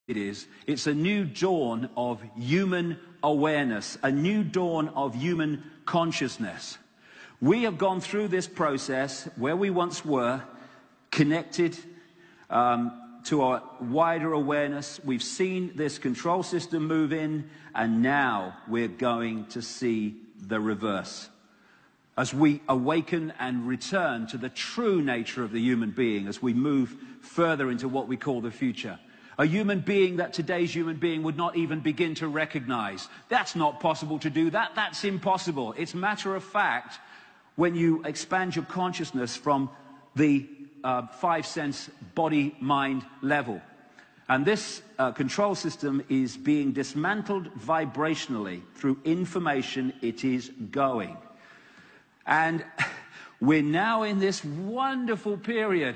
it is. It's a new dawn of human awareness, a new dawn of human consciousness. We have gone through this process where we once were connected to a wider awareness. We've seen this control system move in, and now we're going to see the reverse. As we awaken and return to the true nature of the human being, as we move further into what we call the future. A human being that today's human being would not even begin to recognize. That's not possible to do that. That's impossible. It's matter of fact when you expand your consciousness from the five-sense body-mind level. And this control system is being dismantled vibrationally through information it is going. And we're now in this wonderful period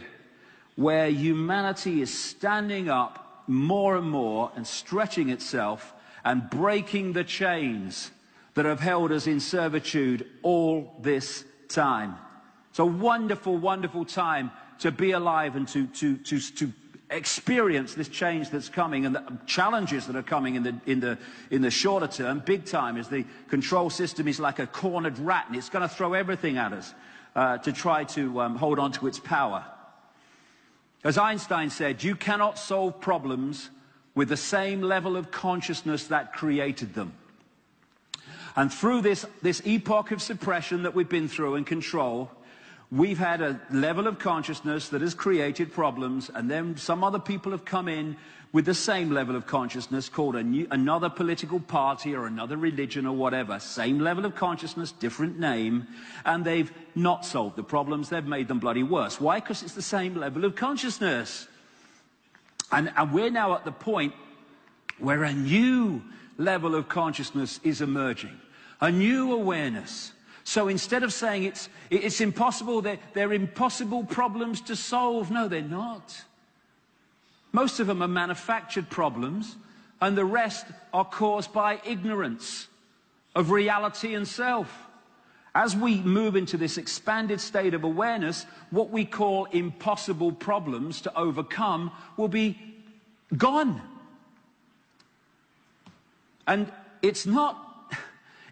where humanity is standing up more and more and stretching itself and breaking the chains that have held us in servitude all this time. It's a wonderful, wonderful time to be alive and to experience this change that's coming and the challenges that are coming in the shorter term. Big time is the control system is like a cornered rat, and it's going to throw everything at us to try to hold on to its power. As Einstein said, you cannot solve problems with the same level of consciousness that created them. And through this epoch of suppression that we've been through and control, we've had a level of consciousness that has created problems, and then some other people have come in with the same level of consciousness called another political party or another religion or whatever. Same level of consciousness, different name, and they've not solved the problems. They've made them bloody worse. Why? Because it's the same level of consciousness. And we're now at the point where a new level of consciousness is emerging, a new awareness. So instead of saying it's impossible, they're impossible problems to solve. No, they're not. Most of them are manufactured problems, and the rest are caused by ignorance of reality and self. As we move into this expanded state of awareness, what we call impossible problems to overcome will be gone. And it's not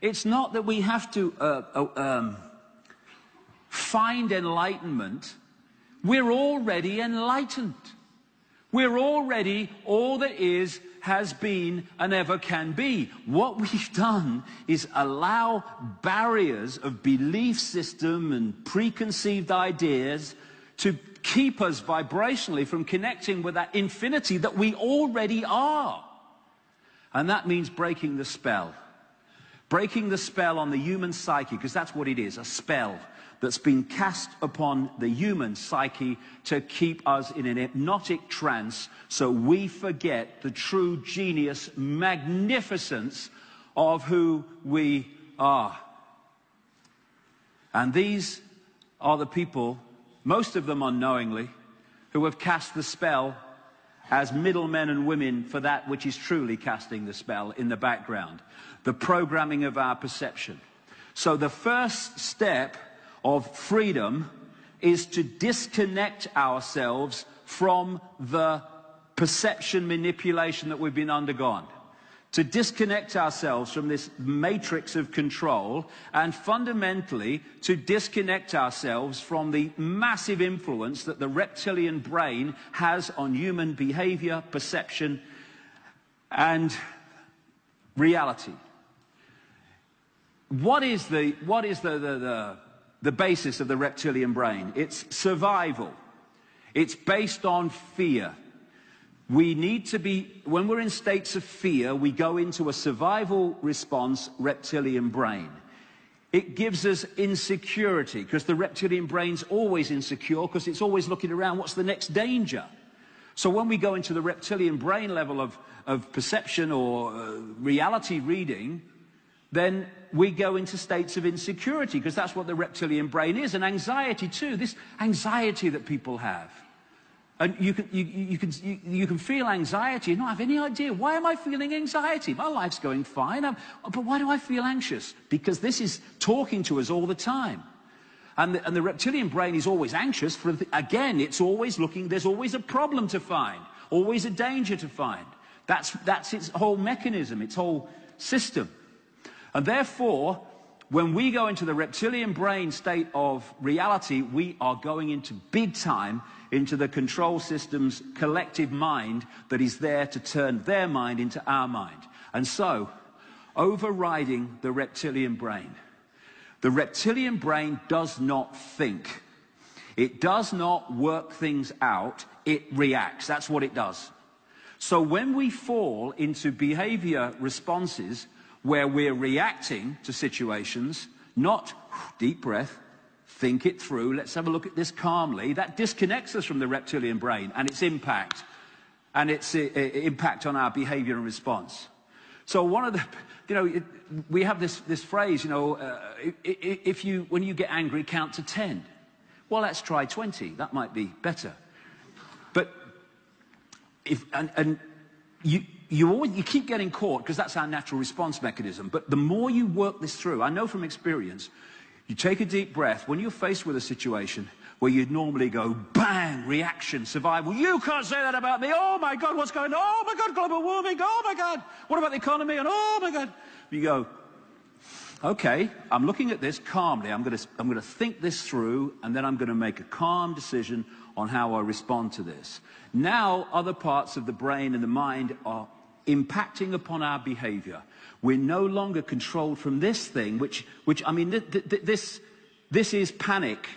that we have to find enlightenment. We're already enlightened. We're already all that is, has been, and ever can be. What we've done is allow barriers of belief system and preconceived ideas to keep us vibrationally from connecting with that infinity that we already are. And that means breaking the spell. Breaking the spell on the human psyche, because that's what it is, a spell that's been cast upon the human psyche to keep us in an hypnotic trance so we forget the true genius, magnificence of who we are. And these are the people, most of them unknowingly, who have cast the spell as middlemen and women for that which is truly casting the spell in the background. The programming of our perception. So the first step of freedom is to disconnect ourselves from the perception manipulation that we've been undergone. To disconnect ourselves from this matrix of control, and fundamentally to disconnect ourselves from the massive influence that the reptilian brain has on human behavior, perception, and reality. What is the basis of the reptilian brain? It's survival. It's based on fear. We need to be, when we're in states of fear, we go into a survival response reptilian brain. It gives us insecurity, because the reptilian brain's always insecure, because it's always looking around, what's the next danger? So when we go into the reptilian brain level of perception or reality reading, then we go into states of insecurity, because that's what the reptilian brain is, and anxiety too, this anxiety that people have. And you can feel anxiety and not have any idea, why am I feeling anxiety? My life's going fine, but why do I feel anxious? Because this is talking to us all the time. And the reptilian brain is always anxious, again, it's always looking, there's always a problem to find, always a danger to find. That's its whole mechanism, its whole system. And therefore, when we go into the reptilian brain state of reality, we are going into big time into the control system's collective mind that is there to turn their mind into our mind. And so, overriding the reptilian brain. The reptilian brain does not think. It does not work things out, it reacts. That's what it does. So when we fall into behavior responses where we're reacting to situations, not deep breath, think it through, let's have a look at this calmly, that disconnects us from the reptilian brain and its impact on our behavior and response. So one of the, we have this phrase, when you get angry, count to 10. Well, let's try 20. That might be better. But you keep getting caught because that's our natural response mechanism. But the more you work this through, I know from experience, you take a deep breath when you're faced with a situation where you'd normally go, bang, reaction, survival. You can't say that about me. Oh my God, what's going on? Oh my God, global warming. Oh my God, what about the economy? And oh my God. You go, okay, I'm looking at this calmly. I'm going to think this through, and then I'm going to make a calm decision on how I respond to this. Now, other parts of the brain and the mind are impacting upon our behavior. We're no longer controlled from this thing, which I mean, this is panic.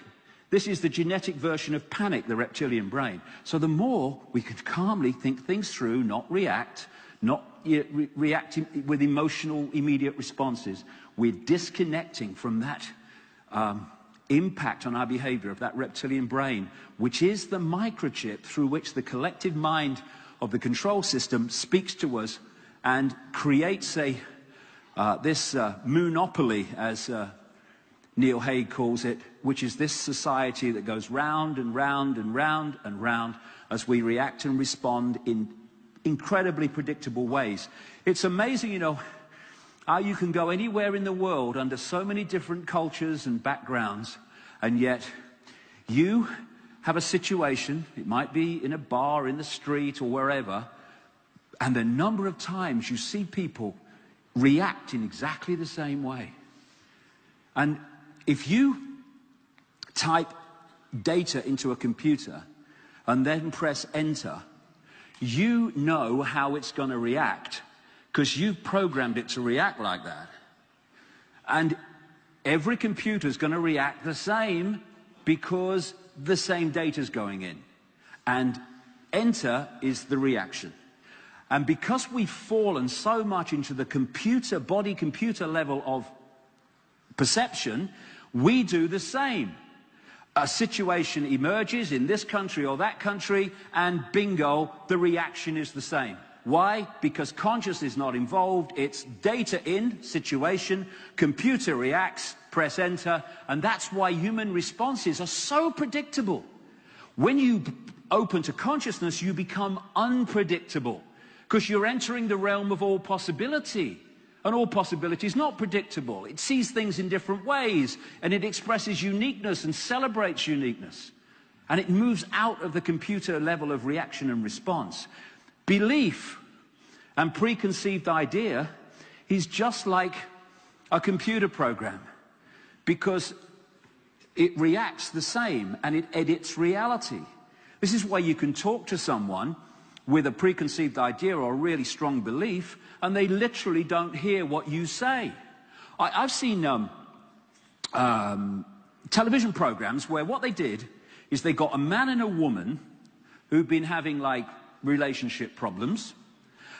This is the genetic version of panic, the reptilian brain. So the more we can calmly think things through, not react, not reacting with emotional, immediate responses, we're disconnecting from that impact on our behavior of that reptilian brain, which is the microchip through which the collective mind of the control system speaks to us and creates this monopoly, as Neil Haig calls it, which is this society that goes round and round and round and round as we react and respond in incredibly predictable ways. It's amazing, how you can go anywhere in the world under so many different cultures and backgrounds, and yet you have a situation, it might be in a bar, in the street, or wherever, and the number of times you see people react in exactly the same way. And if you type data into a computer and then press enter, you know how it's going to react because you've programmed it to react like that. And every computer is going to react the same because the same data is going in. And enter is the reaction. And because we've fallen so much into the body-computer level of perception, we do the same. A situation emerges in this country or that country, and bingo, the reaction is the same. Why? Because consciousness is not involved. It's data in, situation, computer reacts, press enter, and that's why human responses are so predictable. When you open to consciousness, you become unpredictable because you're entering the realm of all possibility. And all possibility is not predictable. It sees things in different ways, and it expresses uniqueness and celebrates uniqueness. And it moves out of the computer level of reaction and response. Belief and preconceived idea is just like a computer program, because it reacts the same and it edits reality. This is why you can talk to someone with a preconceived idea or a really strong belief, and they literally don't hear what you say. I've seen television programs where what they did is they got a man and a woman who've been having relationship problems,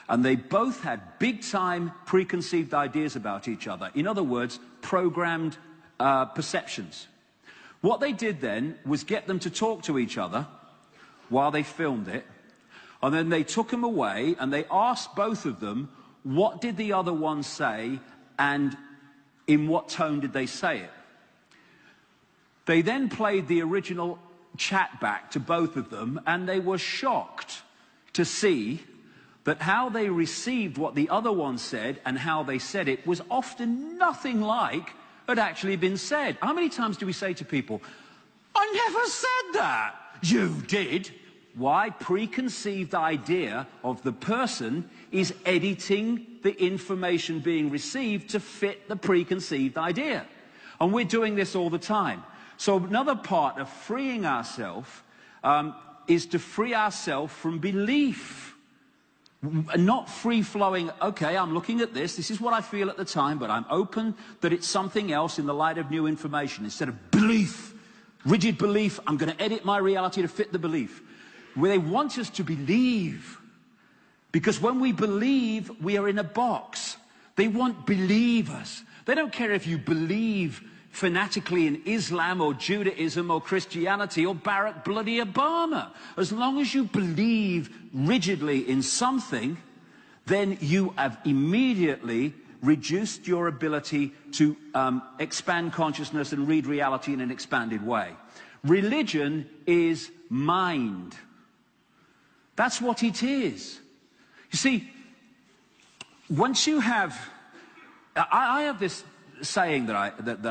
and they both had big-time preconceived ideas about each other. In other words, programmed perceptions. What they did then was get them to talk to each other while they filmed it, and then they took them away and they asked both of them, what did the other one say and in what tone did they say it? They then played the original chat back to both of them, and they were shocked to see that how they received what the other one said and how they said it was often nothing like had actually been said. How many times do we say to people, I never said that? You did. why preconceived idea of the person is editing the information being received to fit the preconceived idea. And we're doing this all the time. So another part of freeing ourselves is to free ourselves from belief. Not free-flowing, okay, I'm looking at this is what I feel at the time, but I'm open that it's something else in the light of new information. Instead of belief, rigid belief, I'm going to edit my reality to fit the belief. Where they want us to believe. Because when we believe, we are in a box. They want believers. They don't care if you believe fanatically in Islam or Judaism or Christianity or Barack bloody Obama. As long as you believe rigidly in something, then you have immediately reduced your ability to expand consciousness and read reality in an expanded way. Religion is mind. That's what it is. You see, once you have... I have this saying that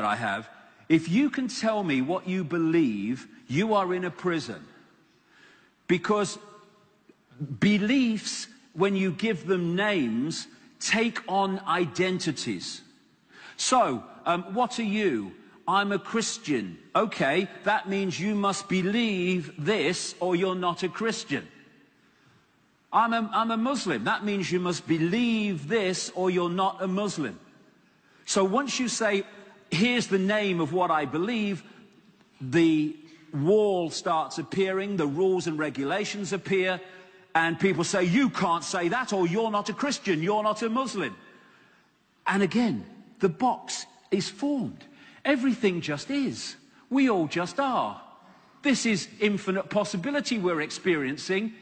I have, if you can tell me what you believe, you are in a prison. Because beliefs, when you give them names, take on identities. So, what are you? I'm a Christian. Okay, that means you must believe this or you're not a Christian. I'm a Muslim. That means you must believe this or you're not a Muslim. So once you say, here's the name of what I believe, the wall starts appearing, the rules and regulations appear, and people say, you can't say that, or you're not a Christian, you're not a Muslim. And again, the box is formed. Everything just is. We all just are. This is infinite possibility we're experiencing.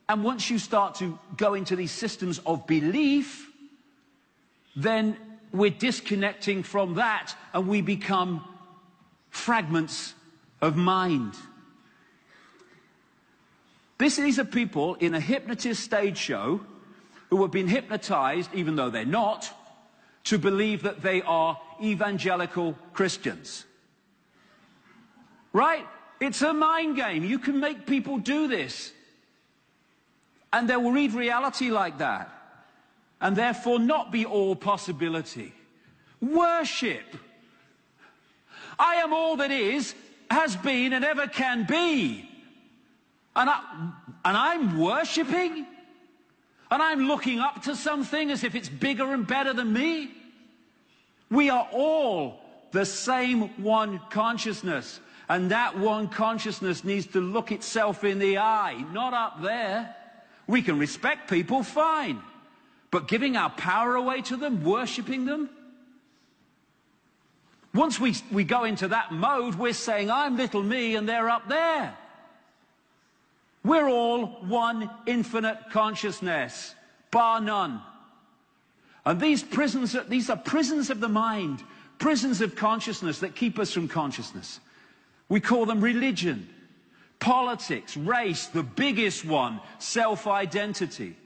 And once you start to go into these systems of belief, then we're disconnecting from that and we become fragments of mind. These are people in a hypnotist stage show who have been hypnotized, even though they're not, to believe that they are evangelical Christians. Right? It's a mind game. You can make people do this. And they will read reality like that. And therefore not be all possibility. Worship. I am all that is, has been, and ever can be. And I'm worshipping? And I'm looking up to something as if it's bigger and better than me? We are all the same one consciousness. And that one consciousness needs to look itself in the eye, not up there. We can respect people, fine. But giving our power away to them, worshipping them? Once we go into that mode, we're saying, I'm little me and they're up there. We're all one infinite consciousness, bar none. And these are prisons of the mind, prisons of consciousness that keep us from consciousness. We call them religion, politics, race, the biggest one, self-identity.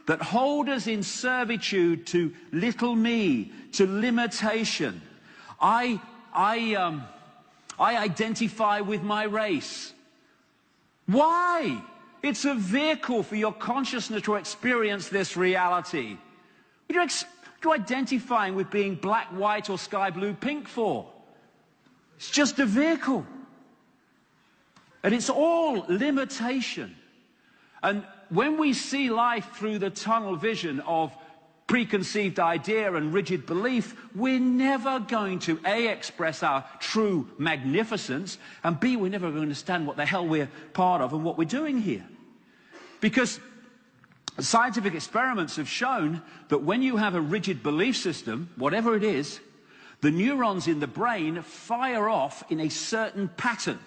That hold us in servitude to little me, to limitation. I identify with my race. Why? It's a vehicle for your consciousness to experience this reality. What are you identifying with being black, white, or sky blue, pink for? It's just a vehicle. And it's all limitation. And when we see life through the tunnel vision of preconceived idea and rigid belief, we're never going to, A, express our true magnificence, and B, we're never going to understand what the hell we're part of and what we're doing here. Because scientific experiments have shown that when you have a rigid belief system, whatever it is, the neurons in the brain fire off in a certain pattern.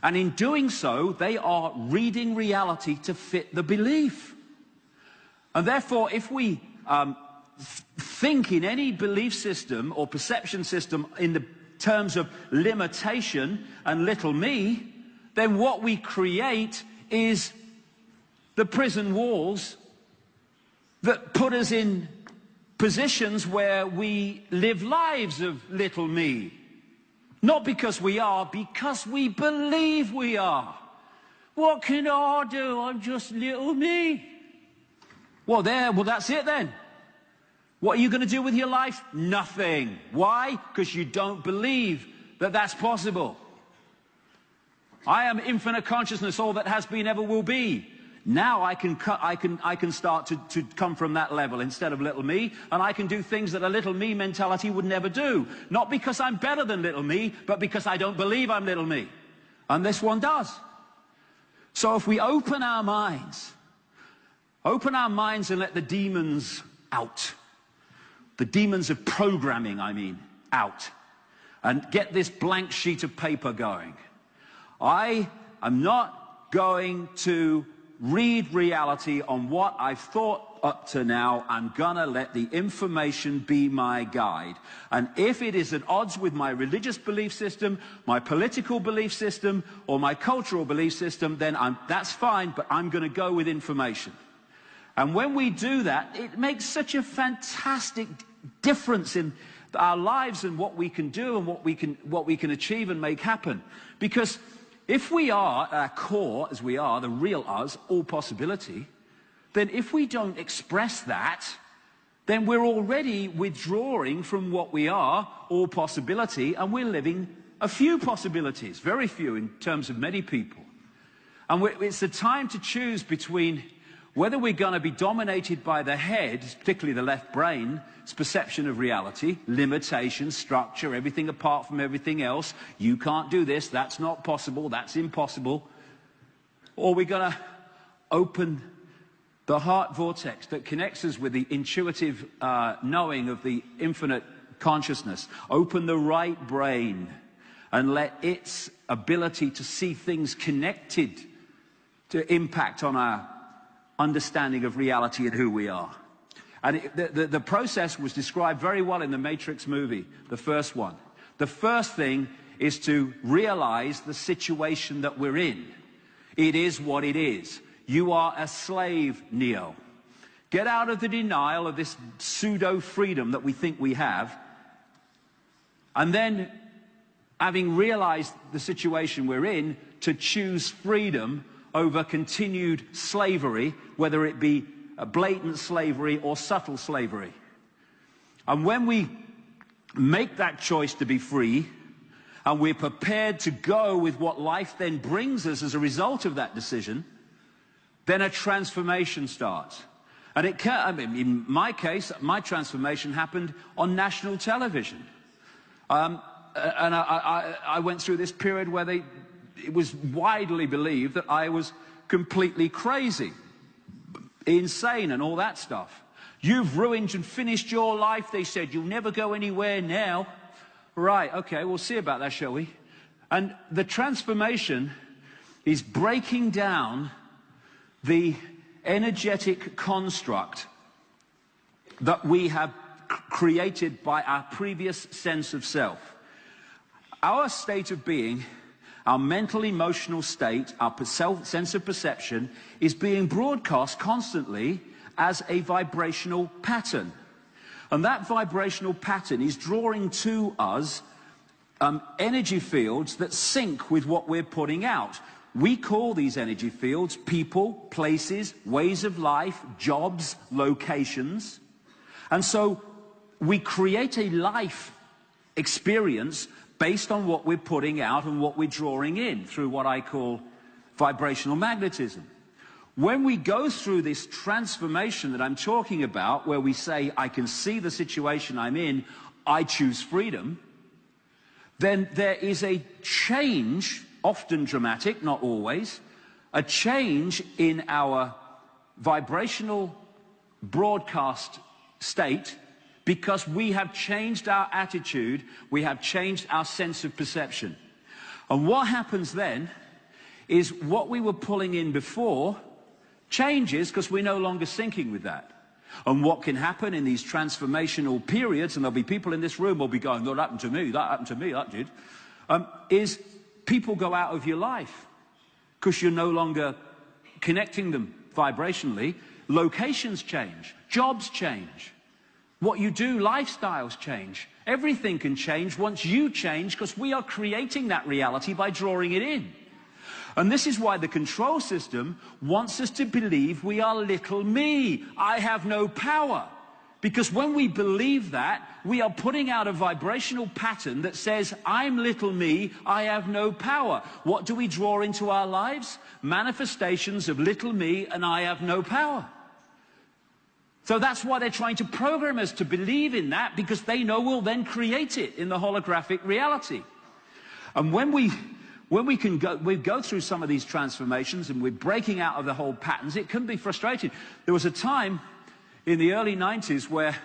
And in doing so, they are reading reality to fit the belief. And therefore, if we think in any belief system or perception system in the terms of limitation and little me, then what we create is the prison walls that put us in positions where we live lives of little me. Not because we are, because we believe we are. What can I do? I'm just little me. Well, that's it then. What are you going to do with your life? Nothing. Why? Because you don't believe that that's possible. I am infinite consciousness, all that has been, ever will be. Now I can start to come from that level instead of little me, and I can do things that a little me mentality would never do. Not because I'm better than little me, but because I don't believe I'm little me. And this one does. So if we open our minds and let the demons out, the demons of programming, out, and get this blank sheet of paper going. I am not going to read reality on what I've thought up to now. I'm gonna let the information be my guide. And if it is at odds with my religious belief system, my political belief system, or my cultural belief system, then that's fine, but I'm gonna go with information. And when we do that, it makes such a fantastic difference in our lives and what we can do and what we can achieve and make happen. Because if we are, at our core, as we are, the real us, all possibility, then if we don't express that, then we're already withdrawing from what we are, all possibility, and we're living a few possibilities, very few in terms of many people. And it's the time to choose between whether we're going to be dominated by the head, particularly the left brain's perception of reality, limitation, structure, everything apart from everything else. You can't do this, that's not possible, that's impossible. Or we're going to open the heart vortex that connects us with the intuitive knowing of the infinite consciousness. Open the right brain and let its ability to see things connected to impact on our understanding of reality and who we are. And the process was described very well in the Matrix movie, the first one. The first thing is to realize the situation that we're in. It is what it is. You are a slave, Neo. Get out of the denial of this pseudo-freedom that we think we have. And then, having realized the situation we're in, to choose freedom over continued slavery, whether it be a blatant slavery or subtle slavery. And when we make that choice to be free, and we're prepared to go with what life then brings us as a result of that decision, then a transformation starts. And in my case, my transformation happened on national television. And I went through this period where it was widely believed that I was completely crazy, insane and all that stuff. You've ruined and finished your life, they said. You'll never go anywhere now. Right, okay, we'll see about that, shall we? And the transformation is breaking down the energetic construct that we have created by our previous sense of self. Our state of being, our mental, emotional state, our sense of perception is being broadcast constantly as a vibrational pattern. And that vibrational pattern is drawing to us energy fields that sync with what we're putting out. We call these energy fields people, places, ways of life, jobs, locations. And so we create a life experience based on what we're putting out and what we're drawing in through what I call vibrational magnetism. When we go through this transformation that I'm talking about, where we say, I can see the situation I'm in, I choose freedom, then there is a change, often dramatic, not always, a change in our vibrational broadcast state, because we have changed our attitude, we have changed our sense of perception. And what happens then is what we were pulling in before changes because we're no longer syncing with that. And what can happen in these transformational periods, and there'll be people in this room will be going, that happened to me, that did, is people go out of your life because you're no longer connecting them vibrationally. Locations change, jobs change. What you do, lifestyles change. Everything can change once you change, because we are creating that reality by drawing it in. And this is why the control system wants us to believe we are little me. I have no power. Because when we believe that, we are putting out a vibrational pattern that says, I'm little me, I have no power. What do we draw into our lives? Manifestations of little me and I have no power. So that's why they're trying to program us to believe in that, because they know we'll then create it in the holographic reality. And when we go through some of these transformations and we're breaking out of the whole patterns, it can be frustrating. There was a time in the early 90s where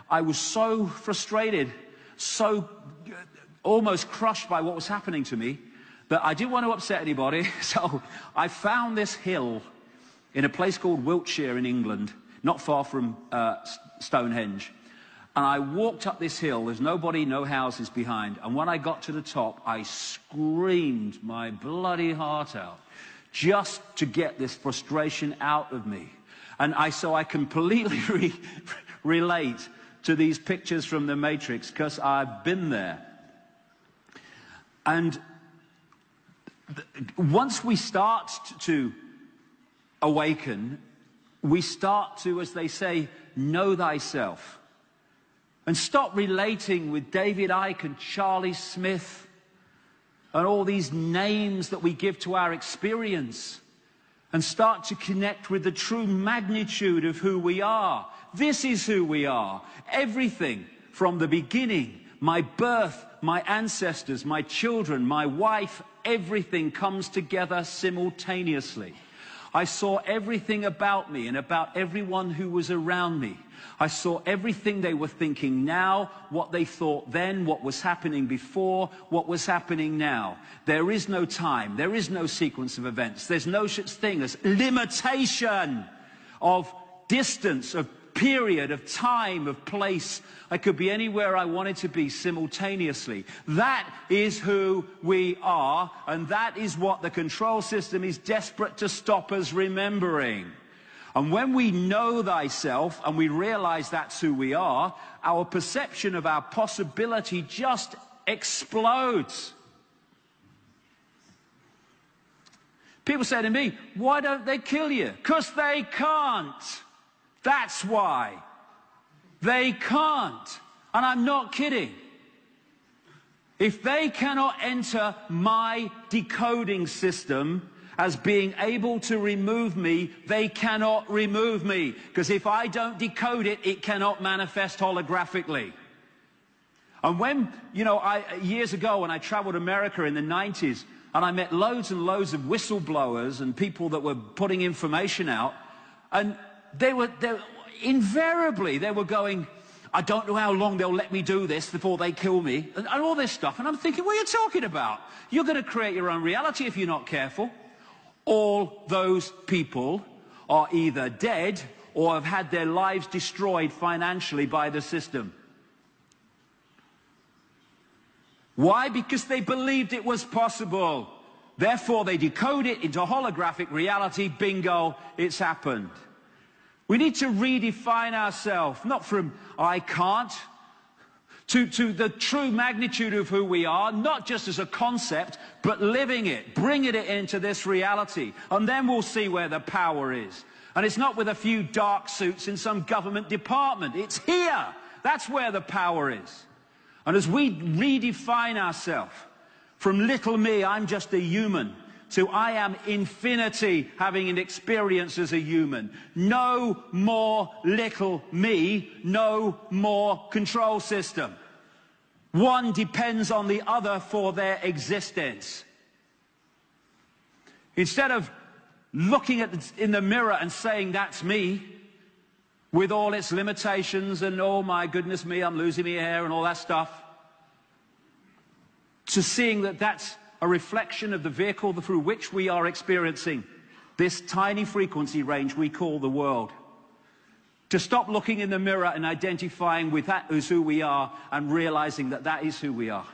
I was so frustrated, so almost crushed by what was happening to me, that I didn't want to upset anybody. So I found this hill in a place called Wiltshire in England, not far from Stonehenge. And I walked up this hill. There's nobody, no houses behind. And when I got to the top, I screamed my bloody heart out just to get this frustration out of me. And so I completely relate to these pictures from the Matrix, because I've been there. And once we start to awaken, we start to, as they say, know thyself. And stop relating with David Icke and Charlie Smith and all these names that we give to our experience, and start to connect with the true magnitude of who we are. This is who we are. Everything from the beginning, my birth, my ancestors, my children, my wife, everything comes together simultaneously. I saw everything about me and about everyone who was around me. I saw everything they were thinking now, what they thought then, what was happening before, what was happening now. There is no time. There is no sequence of events. There's no such thing as limitation of distance, of period, of time, of place. I could be anywhere I wanted to be simultaneously. That is who we are, and that is what the control system is desperate to stop us remembering. And when we know thyself and we realize that's who we are, our perception of our possibility just explodes. People say to me, why don't they kill you? Because they can't. That's why. They can't. And I'm not kidding. If they cannot enter my decoding system as being able to remove me, they cannot remove me. Because if I don't decode it, it cannot manifest holographically. And when, years ago when I traveled America in the 90s, and I met loads and loads of whistleblowers and people that were putting information out, and they were invariably going, I don't know how long they'll let me do this before they kill me, and all this stuff. And I'm thinking, what are you talking about? You're going to create your own reality if you're not careful. All those people are either dead or have had their lives destroyed financially by the system. Why? Because they believed it was possible. Therefore, they decode it into holographic reality. Bingo, it's happened. We need to redefine ourselves, not from I can't, to the true magnitude of who we are, not just as a concept, but living it, bringing it into this reality. And then we'll see where the power is. And it's not with a few dark suits in some government department. It's here. That's where the power is. And as we redefine ourselves from little me, I'm just a human, to I am infinity, having an experience as a human. No more little me, no more control system. One depends on the other for their existence. Instead of looking in the mirror and saying, that's me, with all its limitations and, oh my goodness me, I'm losing my hair and all that stuff, to seeing that that's a reflection of the vehicle through which we are experiencing this tiny frequency range we call the world. To stop looking in the mirror and identifying with that as who we are and realizing that that is who we are.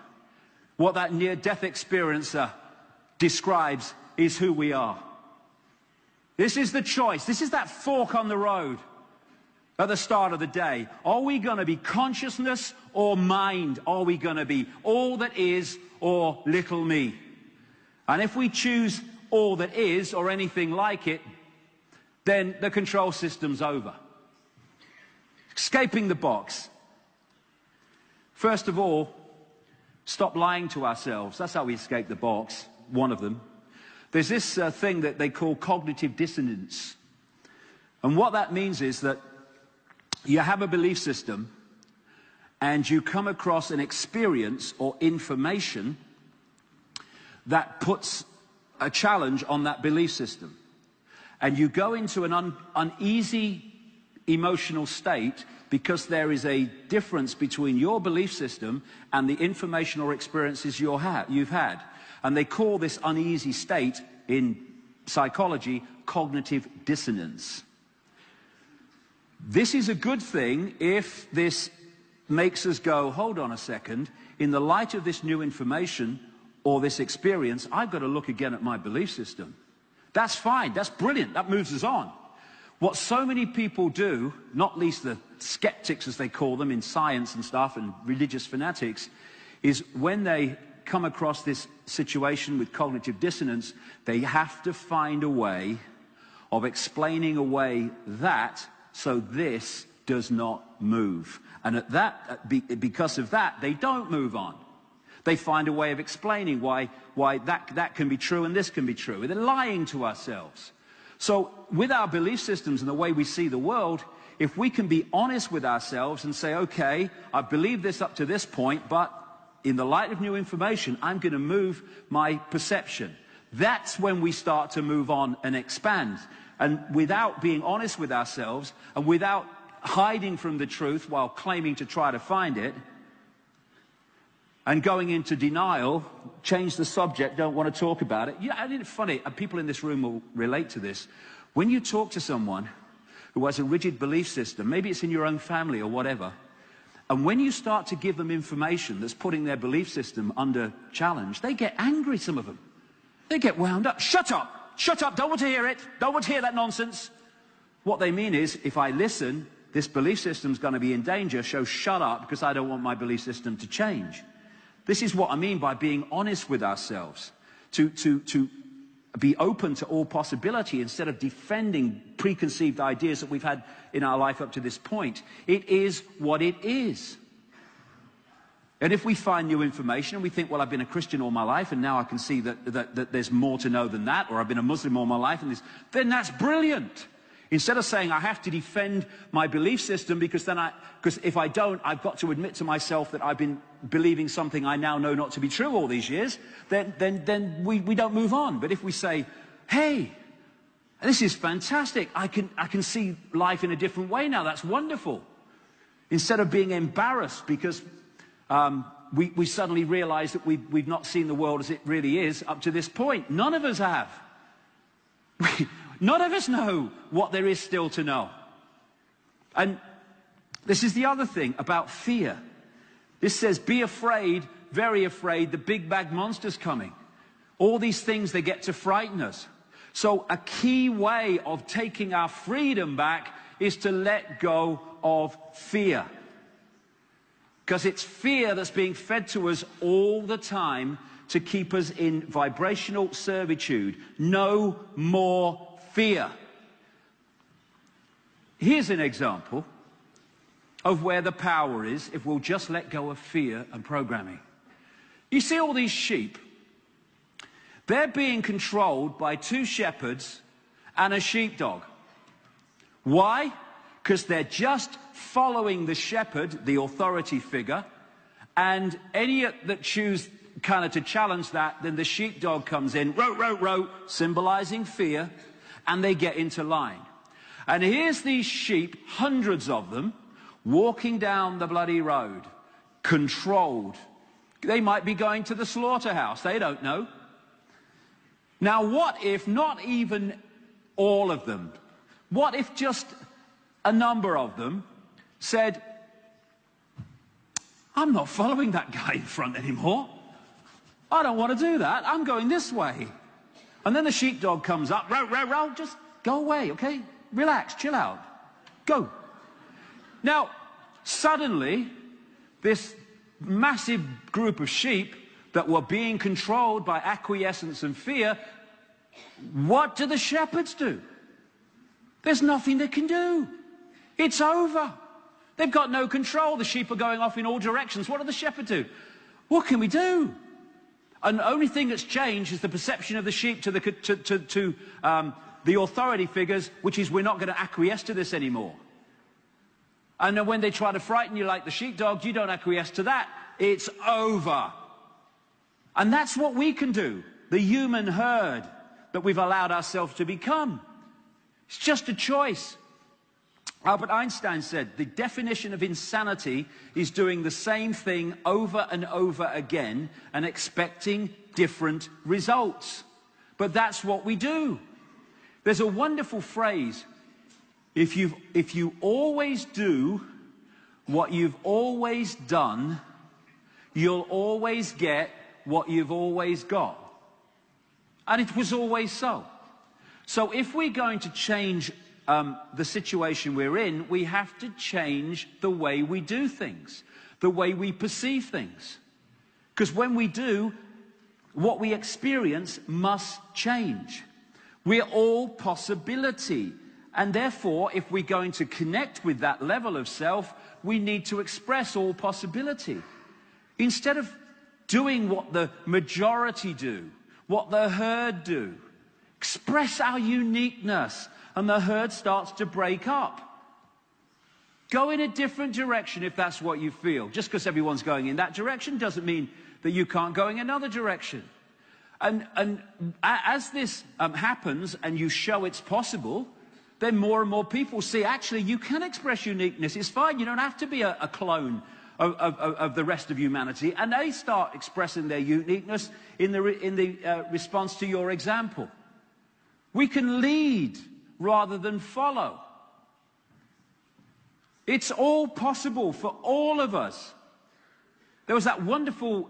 What that near-death experiencer describes is who we are. This is the choice. This is that fork on the road at the start of the day. Are we going to be consciousness or mind? Are we going to be all that is or little me? And if we choose all that is or anything like it, then the control system's over. Escaping the box. First of all, stop lying to ourselves. That's how we escape the box, one of them. There's this thing that they call cognitive dissonance. And what that means is that you have a belief system and you come across an experience or information that puts a challenge on that belief system. And you go into an uneasy emotional state because there is a difference between your belief system and the information or experiences you've had. And they call this uneasy state in psychology cognitive dissonance. This is a good thing if this makes us go, hold on a second, in the light of this new information or this experience, I've got to look again at my belief system. That's fine, that's brilliant, that moves us on. What so many people do, not least the skeptics as they call them in science and stuff and religious fanatics, is when they come across this situation with cognitive dissonance, they have to find a way of explaining away that so this does not move. And because of that, they don't move on. They find a way of explaining why that can be true and this can be true. They're lying to ourselves. So with our belief systems and the way we see the world, if we can be honest with ourselves and say, okay, I believe this up to this point, but in the light of new information, I'm going to move my perception. That's when we start to move on and expand. And without being honest with ourselves and without hiding from the truth while claiming to try to find it, and going into denial, change the subject, don't want to talk about it. Yeah, isn't it funny? And people in this room will relate to this. When you talk to someone who has a rigid belief system, maybe it's in your own family or whatever, and when you start to give them information that's putting their belief system under challenge, they get angry, some of them. They get wound up. Shut up! Shut up! Don't want to hear it! Don't want to hear that nonsense! What they mean is, if I listen, this belief system's going to be in danger, so shut up because I don't want my belief system to change. This is what I mean by being honest with ourselves. To be open to all possibility instead of defending preconceived ideas that we've had in our life up to this point. It is what it is. And if we find new information and we think, well, I've been a Christian all my life and now I can see that there's more to know than that, or I've been a Muslim all my life, and then that's brilliant. Instead of saying I have to defend my belief system because if I don't, I've got to admit to myself that I've been believing something I now know not to be true all these years, then we don't move on. But if we say, hey, this is fantastic, I can see life in a different way now, that's wonderful. Instead of being embarrassed because we suddenly realize that we've not seen the world as it really is up to this point. None of us have. None of us know what there is still to know. And this is the other thing about fear. This says, be afraid, very afraid, the big bad monster's coming. All these things, they get to frighten us. So a key way of taking our freedom back is to let go of fear. Because it's fear that's being fed to us all the time to keep us in vibrational servitude. No more fear. Here's an example of where the power is if we'll just let go of fear and programming. You see all these sheep? They're being controlled by two shepherds and a sheepdog. Why? Because they're just following the shepherd, the authority figure, and any that choose kind of to challenge that, then the sheepdog comes in, row, row, row, symbolizing fear, and they get into line. And here's these sheep, hundreds of them, walking down the bloody road, controlled. They might be going to the slaughterhouse, they don't know. Now what if not even all of them, what if just a number of them said, I'm not following that guy in front anymore. I don't want to do that, I'm going this way. And then the sheepdog comes up, row, row, row, just go away, okay? Relax, chill out, go. Now, suddenly, this massive group of sheep that were being controlled by acquiescence and fear, What do the shepherds do? There's nothing they can do. It's over. They've got no control. The sheep are going off in all directions. What do the shepherds do? What can we do? And the only thing that's changed is the perception of the sheep to the authority figures, which is we're not going to acquiesce to this anymore. And then when they try to frighten you like the sheepdogs, you don't acquiesce to that. It's over. And that's what we can do, the human herd that we've allowed ourselves to become. It's just a choice. Albert Einstein said, the definition of insanity is doing the same thing over and over again and expecting different results. But that's what we do. There's a wonderful phrase, if you always do what you've always done, you'll always get what you've always got. And it was always so. So if we're going to change the situation we're in, we have to change the way we do things, the way we perceive things. Because when we do, what we experience must change. We're all possibility. And therefore, if we're going to connect with that level of self, we need to express all possibility. Instead of doing what the majority do, what the herd do, express our uniqueness, and the herd starts to break up. Go in a different direction if that's what you feel. Just because everyone's going in that direction doesn't mean that you can't go in another direction. And as this happens and you show it's possible, then more and more people see, actually, you can express uniqueness. It's fine. You don't have to be a clone of the rest of humanity. And they start expressing their uniqueness in the response to your example. We can lead rather than follow. It's all possible for all of us. There was that wonderful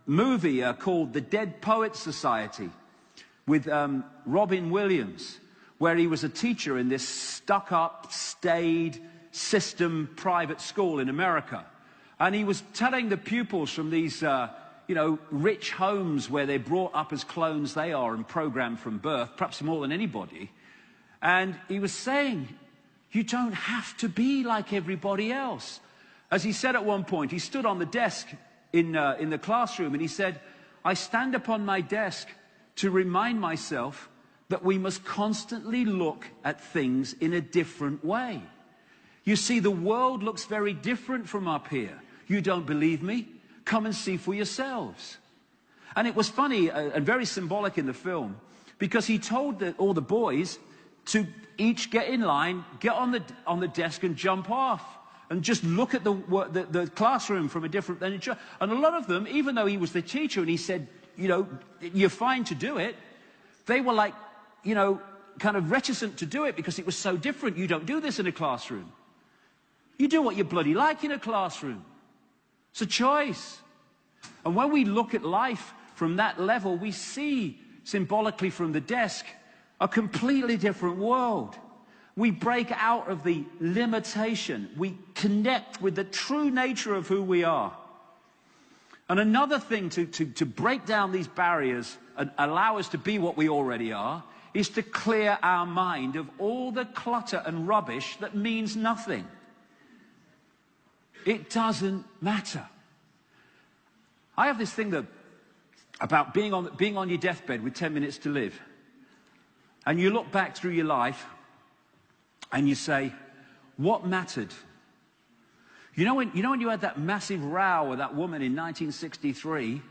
movie called The Dead Poets Society with Robin Williams, where he was a teacher in this stuck-up, staid system private school in America. And he was telling the pupils from these rich homes where they're brought up as clones they are and programmed from birth, perhaps more than anybody. And he was saying, you don't have to be like everybody else. As he said at one point, he stood on the desk in the classroom and he said, I stand upon my desk to remind myself that we must constantly look at things in a different way. You see, the world looks very different from up here. You don't believe me? Come and see for yourselves. And it was funny and very symbolic in the film because he told all the boys to each get in line, get on the desk and jump off and just look at the classroom from a different... And a lot of them, even though he was the teacher and he said, you're fine to do it, they were like, kind of reticent to do it because it was so different. You don't do this in a classroom. You do what you bloody like in a classroom. It's a choice. And when we look at life from that level, we see symbolically from the desk a completely different world. We break out of the limitation. We connect with the true nature of who we are. And another thing to break down these barriers and allow us to be what we already are is to clear our mind of all the clutter and rubbish that means nothing. It doesn't matter. I have this thing about being on your deathbed with 10 minutes to live. And you look back through your life and you say, what mattered? You know when you had that massive row with that woman in 1963,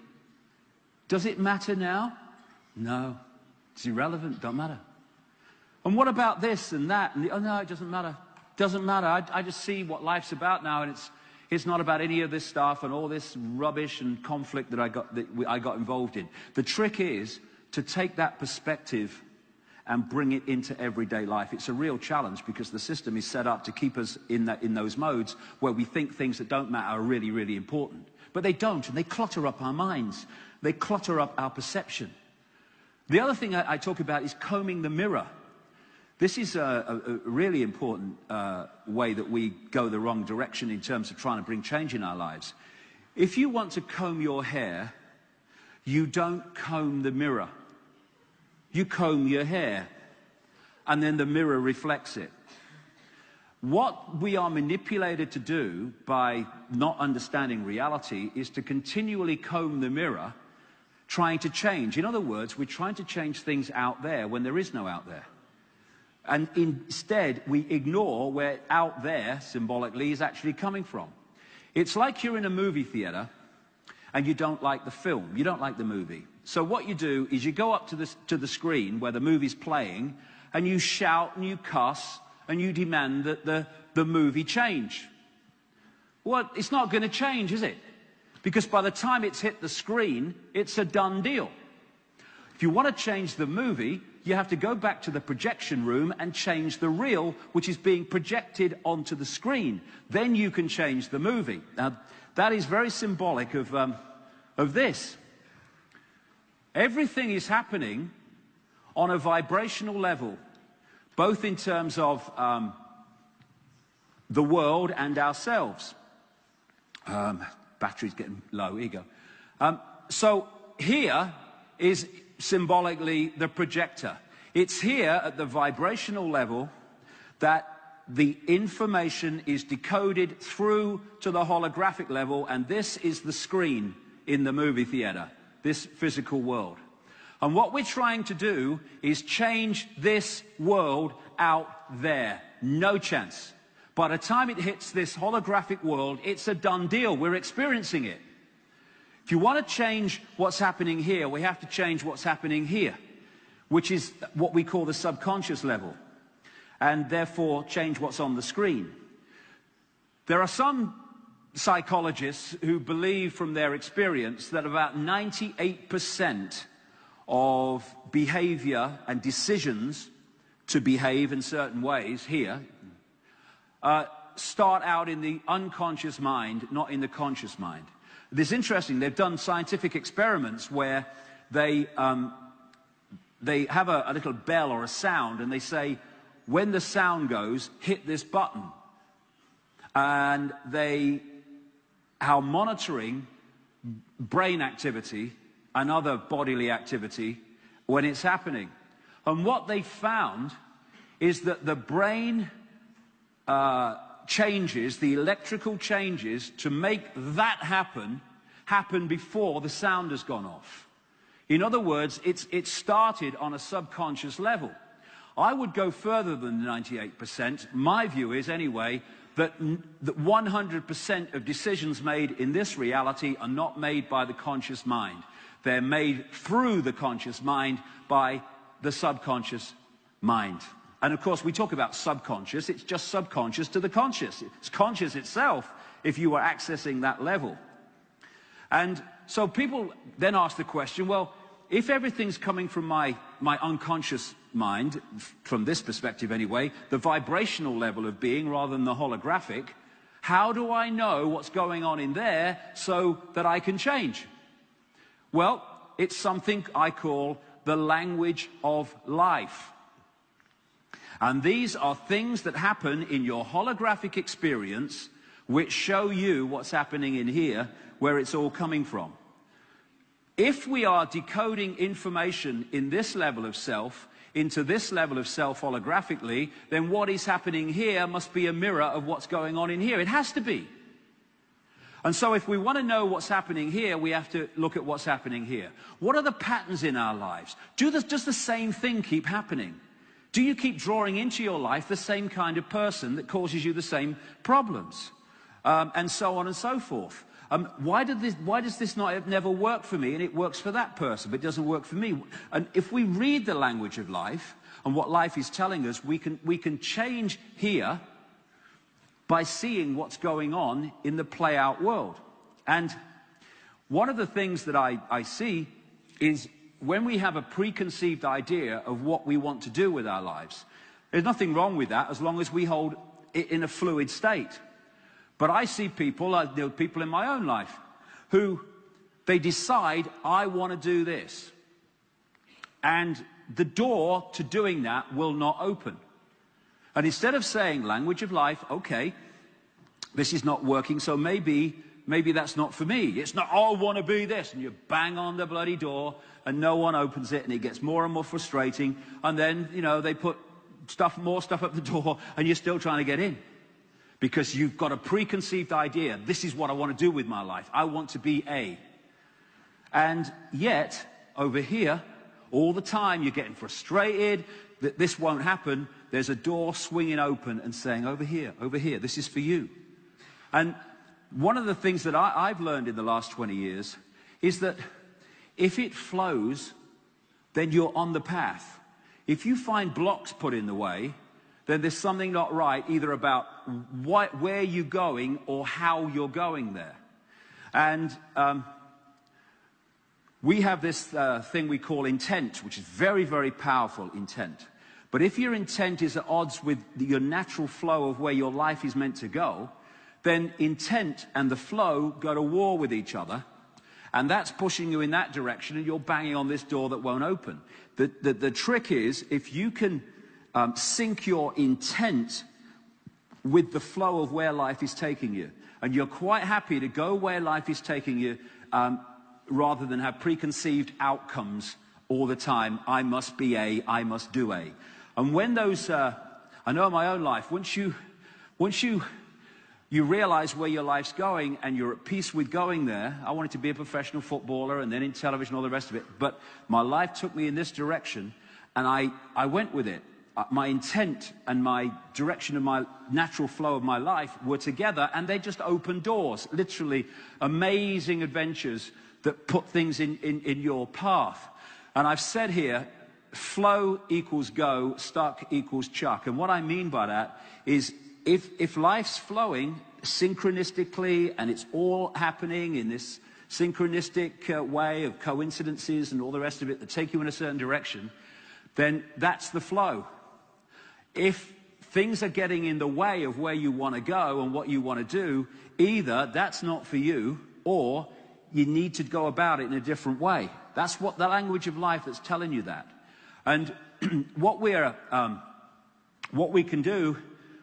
does it matter now? No. It's irrelevant, don't matter. And what about this and that? And oh no, it doesn't matter. Doesn't matter. I just see what life's about now, and it's not about any of this stuff and all this rubbish and conflict that I got involved in. The trick is to take that perspective and bring it into everyday life. It's a real challenge because the system is set up to keep us in those modes where we think things that don't matter are really, really important. But they don't, and they clutter up our minds. They clutter up our perception. The other thing I talk about is combing the mirror. This is a really important way that we go the wrong direction in terms of trying to bring change in our lives. If you want to comb your hair, you don't comb the mirror. you comb your hair, and then the mirror reflects it. What we are manipulated to do by not understanding reality is to continually comb the mirror, trying to change. In other words, we're trying to change things out there when there is no out there. And instead, we ignore where out there, symbolically, is actually coming from. It's like you're in a movie theater and you don't like the film, you don't like the movie. So what you do is you go up to the screen where the movie's playing and you shout and you cuss and you demand that the movie change. Well, it's not going to change, is it? Because by the time it's hit the screen, it's a done deal. If you want to change the movie, you have to go back to the projection room and change the reel, which is being projected onto the screen. Then you can change the movie. Now, that is very symbolic of this. Everything is happening on a vibrational level, both in terms of the world and ourselves. Battery's getting low, here you go. So here is symbolically the projector. It's here at the vibrational level that the information is decoded through to the holographic level, and this is the screen in the movie theater, this physical world. And what we're trying to do is change this world out there. No chance. By the time it hits this holographic world, it's a done deal. We're experiencing it. If you want to change what's happening here, we have to change what's happening here, which is what we call the subconscious level, and therefore change what's on the screen. There are some psychologists who believe from their experience that about 98% of behavior and decisions to behave in certain ways here start out in the unconscious mind, not in the conscious mind. It's interesting, they've done scientific experiments where they have a little bell or a sound, and they say, when the sound goes, hit this button. And they are monitoring brain activity and other bodily activity when it's happening. And what they found is that the brain changes, the electrical changes to make that happen before the sound has gone off. In other words, it started on a subconscious level. I would go further than 98%. My view is, anyway, that 100% of decisions made in this reality are not made by the conscious mind. They're made through the conscious mind by the subconscious mind. And of course, we talk about subconscious. It's just subconscious to the conscious. It's conscious itself if you are accessing that level. And so people then ask the question, well, if everything's coming from my unconscious mind, from this perspective anyway, the vibrational level of being rather than the holographic, how do I know what's going on in there so that I can change? Well, it's something I call the language of life. And these are things that happen in your holographic experience which show you what's happening in here, where it's all coming from. If we are decoding information in this level of self into this level of self holographically, then what is happening here must be a mirror of what's going on in here. It has to be. And so if we want to know what's happening here, we have to look at what's happening here. What are the patterns in our lives? Does the same thing keep happening? Do you keep drawing into your life the same kind of person that causes you the same problems? And so on and so forth. Why does this never work for me, and it works for that person, but it doesn't work for me? And if we read the language of life and what life is telling us, we can change here by seeing what's going on in the play-out world. And one of the things that I see is when we have a preconceived idea of what we want to do with our lives, there's nothing wrong with that as long as we hold it in a fluid state. But I see people, I know people in my own life, who they decide, I want to do this. And the door to doing that will not open. And instead of saying, language of life, okay, this is not working, so maybe maybe that's not for me. It's not, oh, I want to be this. And you bang on the bloody door and no one opens it, and it gets more and more frustrating. And then, you know, they put more stuff up the door and you're still trying to get in. Because you've got a preconceived idea. This is what I want to do with my life. I want to be A. And yet, over here, all the time you're getting frustrated that this won't happen. There's a door swinging open and saying, over here, this is for you. And one of the things that I've learned in the last 20 years is that if it flows, then you're on the path. If you find blocks put in the way, then there's something not right, either about where you're going or how you're going there. And we have this thing we call intent, which is very, very powerful intent. But if your intent is at odds with your natural flow of where your life is meant to go, then intent and the flow go to war with each other. And that's pushing you in that direction, and you're banging on this door that won't open. The trick is, if you can sync your intent with the flow of where life is taking you, and you're quite happy to go where life is taking you, rather than have preconceived outcomes all the time. I must be A, I must do A. And when those, I know in my own life, once you realize where your life's going and you're at peace with going there. I wanted to be a professional footballer and then in television, all the rest of it. But my life took me in this direction, and I went with it. My intent and my direction and my natural flow of my life were together, and they just opened doors. Literally amazing adventures that put things in your path. And I've said here, flow equals go, stuck equals chuck. And what I mean by that is, if life's flowing synchronistically and it's all happening in this synchronistic way of coincidences and all the rest of it that take you in a certain direction, then that's the flow. If things are getting in the way of where you want to go and what you want to do, either that's not for you, or you need to go about it in a different way. That's what the language of life that's telling you that. And what we can do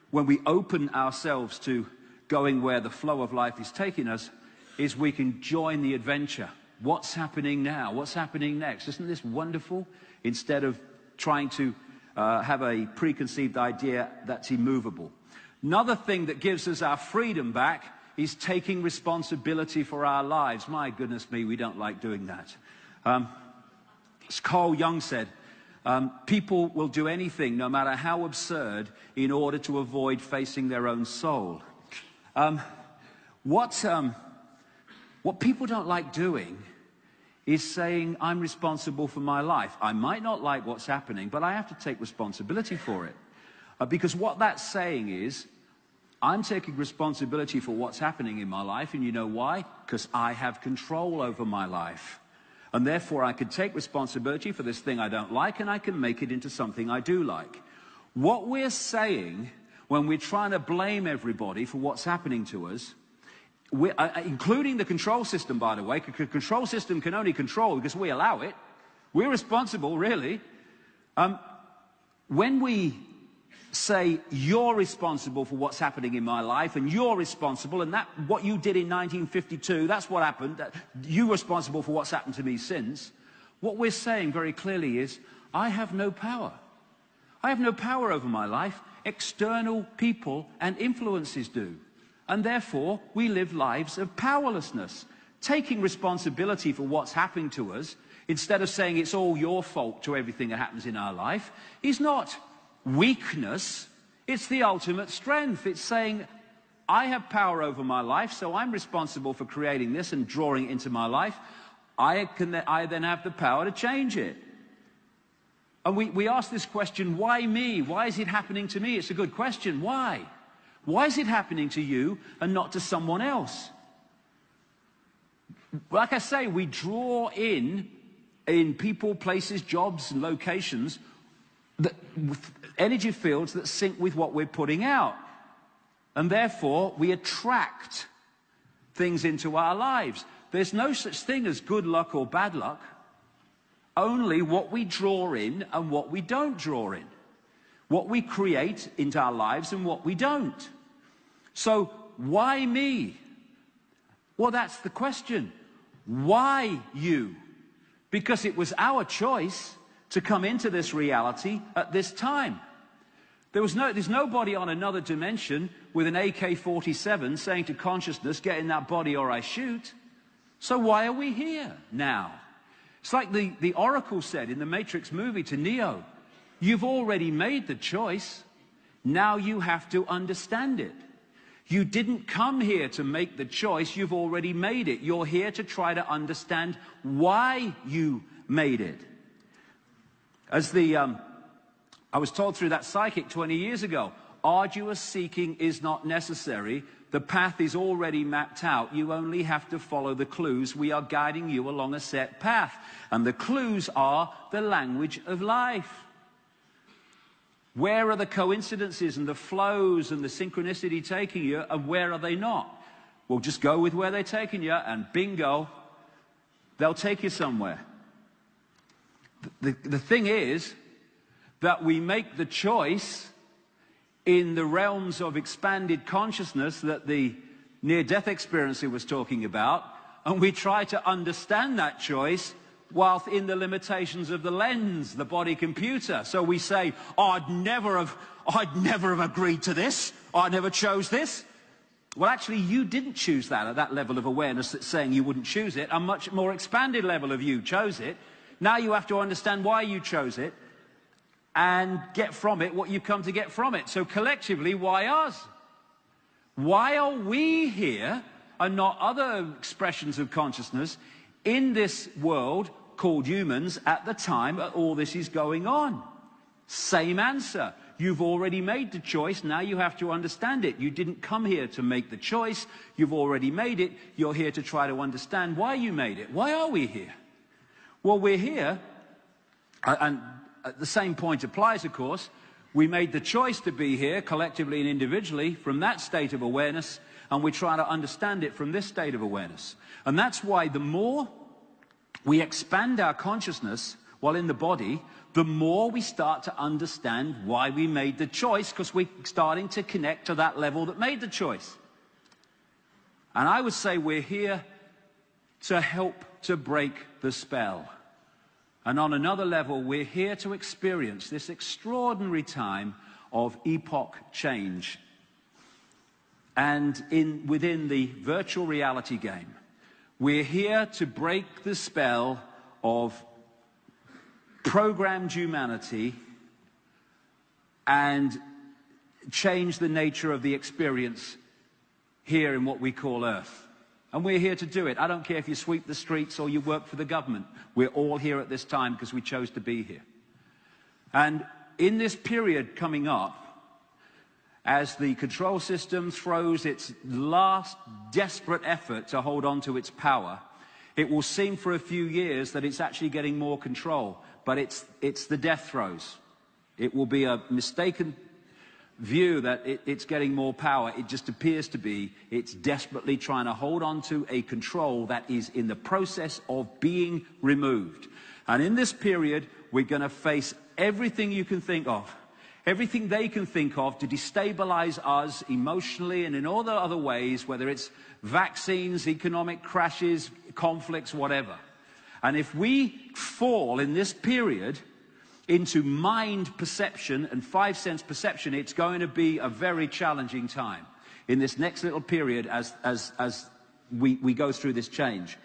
when we open ourselves to going where the flow of life is taking us, is we can join the adventure. What's happening now? What's happening next? Isn't this wonderful? Instead of trying to have a preconceived idea that's immovable. Another thing that gives us our freedom back is taking responsibility for our lives. My goodness me, we don't like doing that. As Carl Jung said, people will do anything, no matter how absurd, in order to avoid facing their own soul. What people don't like doing is saying, I'm responsible for my life. I might not like what's happening, but I have to take responsibility for it. Because what that's saying is, I'm taking responsibility for what's happening in my life, and you know why? Because I have control over my life. And therefore, I can take responsibility for this thing I don't like, and I can make it into something I do like. What we're saying when we're trying to blame everybody for what's happening to us, including the control system, by the way, because the control system can only control because we allow it. We're responsible, really. When we say, you're responsible for what's happening in my life, and you're responsible, and that what you did in 1952, that's what happened, you're responsible for what's happened to me since, what we're saying very clearly is, I have no power. I have no power over my life. External people and influences do. And therefore, we live lives of powerlessness. Taking responsibility for what's happening to us, instead of saying it's all your fault to everything that happens in our life, is not weakness, it's the ultimate strength. It's saying, I have power over my life, so I'm responsible for creating this and drawing it into my life. I then have the power to change it. And we ask this question, why me? Why is it happening to me? It's a good question. Why? Why is it happening to you and not to someone else? Like I say, we draw in people, places, jobs, and locations, energy fields that sync with what we're putting out. And therefore, we attract things into our lives. There's no such thing as good luck or bad luck. Only what we draw in and what we don't draw in. What we create into our lives and what we don't. So, why me? Well, that's the question. Why you? Because it was our choice to come into this reality at this time. There's nobody on another dimension with an AK-47 saying to consciousness, get in that body or I shoot. So why are we here now? It's like the Oracle said in the Matrix movie to Neo, you've already made the choice. Now you have to understand it. You didn't come here to make the choice, you've already made it. You're here to try to understand why you made it. As I was told through that psychic 20 years ago, arduous seeking is not necessary. The path is already mapped out. You only have to follow the clues. We are guiding you along a set path. And the clues are the language of life. Where are the coincidences and the flows and the synchronicity taking you, and where are they not? Well, just go with where they're taking you, and bingo, they'll take you somewhere. The thing is that we make the choice in the realms of expanded consciousness that the near-death experiencer was talking about, and we try to understand that choice whilst in the limitations of the lens, the body computer. So we say, oh, I'd never have agreed to this. I never chose this. Well, actually, you didn't choose that at that level of awareness that's saying you wouldn't choose it. A much more expanded level of you chose it. Now you have to understand why you chose it and get from it what you've come to get from it. So collectively, why us? Why are we here and not other expressions of consciousness in this world called humans at the time that all this is going on? Same answer. You've already made the choice. Now you have to understand it. You didn't come here to make the choice. You've already made it. You're here to try to understand why you made it. Why are we here? Well, we're here, and the same point applies, of course. We made the choice to be here collectively and individually from that state of awareness, and we try to understand it from this state of awareness. And that's why the more we expand our consciousness while in the body, the more we start to understand why we made the choice, because we're starting to connect to that level that made the choice. And I would say we're here to help to break the spell. And on another level, we're here to experience this extraordinary time of epoch change. And within the virtual reality game, we're here to break the spell of programmed humanity and change the nature of the experience here in what we call Earth. And we're here to do it. I don't care if you sweep the streets or you work for the government. We're all here at this time because we chose to be here. And in this period coming up, as the control system throws its last desperate effort to hold on to its power, it will seem for a few years that it's actually getting more control. But it's the death throes. It will be a mistaken view that it's getting more power. It just appears to be. It's desperately trying to hold on to a control that is in the process of being removed. And in this period, we're going to face everything you can think of, everything they can think of to destabilize us emotionally and in all the other ways, whether it's vaccines, economic crashes, conflicts, whatever. And if we fall in this period into mind perception and five sense perception, it's going to be a very challenging time in this next little period as we go through this change.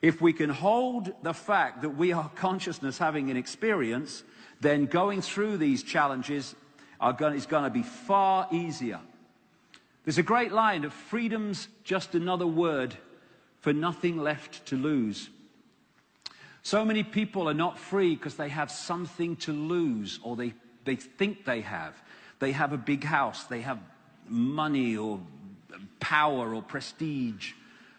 If we can hold the fact that we are consciousness having an experience, then going through these challenges is going to be far easier. There's a great line of freedom's just another word for nothing left to lose. So many people are not free because they have something to lose, or they think they have. They have a big house, they have money or power or prestige.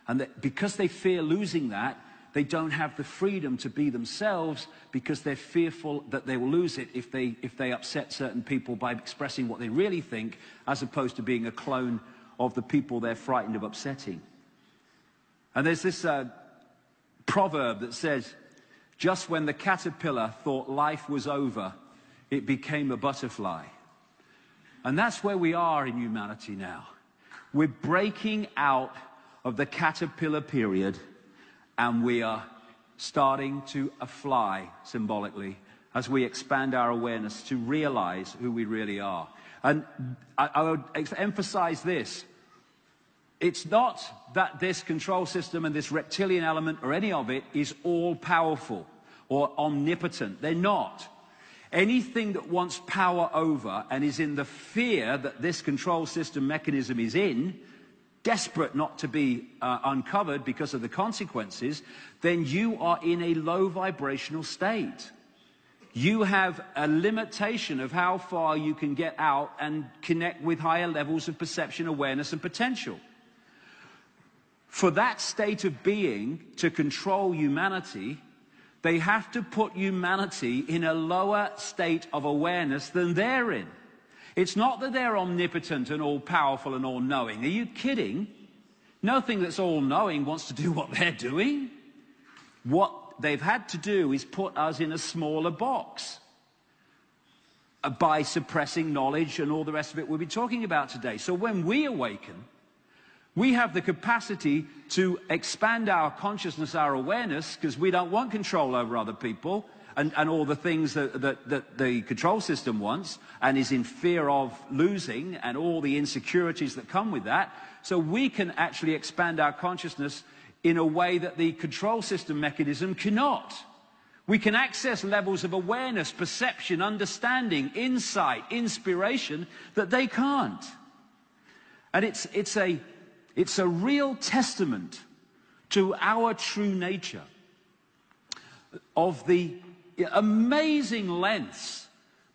And because they fear losing that, they don't have the freedom to be themselves because they're fearful that they will lose it if they upset certain people by expressing what they really think, as opposed to being a clone of the people they're frightened of upsetting. And there's this proverb that says, just when the caterpillar thought life was over, it became a butterfly. And that's where we are in humanity now. We're breaking out of the caterpillar period, and we are starting to fly symbolically as we expand our awareness to realize who we really are. And I would emphasize this. It's not that this control system and this reptilian element or any of it is all powerful or omnipotent. They're not. Anything that wants power over and is in the fear that this control system mechanism is in, desperate not to be uncovered because of the consequences, then you are in a low vibrational state. You have a limitation of how far you can get out and connect with higher levels of perception, awareness, and potential. For that state of being to control humanity, they have to put humanity in a lower state of awareness than they're in. It's not that they're omnipotent and all-powerful and all-knowing. Are you kidding? Nothing that's all-knowing wants to do what they're doing. What they've had to do is put us in a smaller box by suppressing knowledge and all the rest of it we'll be talking about today. So when we awaken, we have the capacity to expand our consciousness, our awareness, because we don't want control over other people and all the things that the control system wants and is in fear of losing and all the insecurities that come with that. So we can actually expand our consciousness in a way that the control system mechanism cannot. We can access levels of awareness, perception, understanding, insight, inspiration that they can't. And it's a real testament to our true nature of the amazing lengths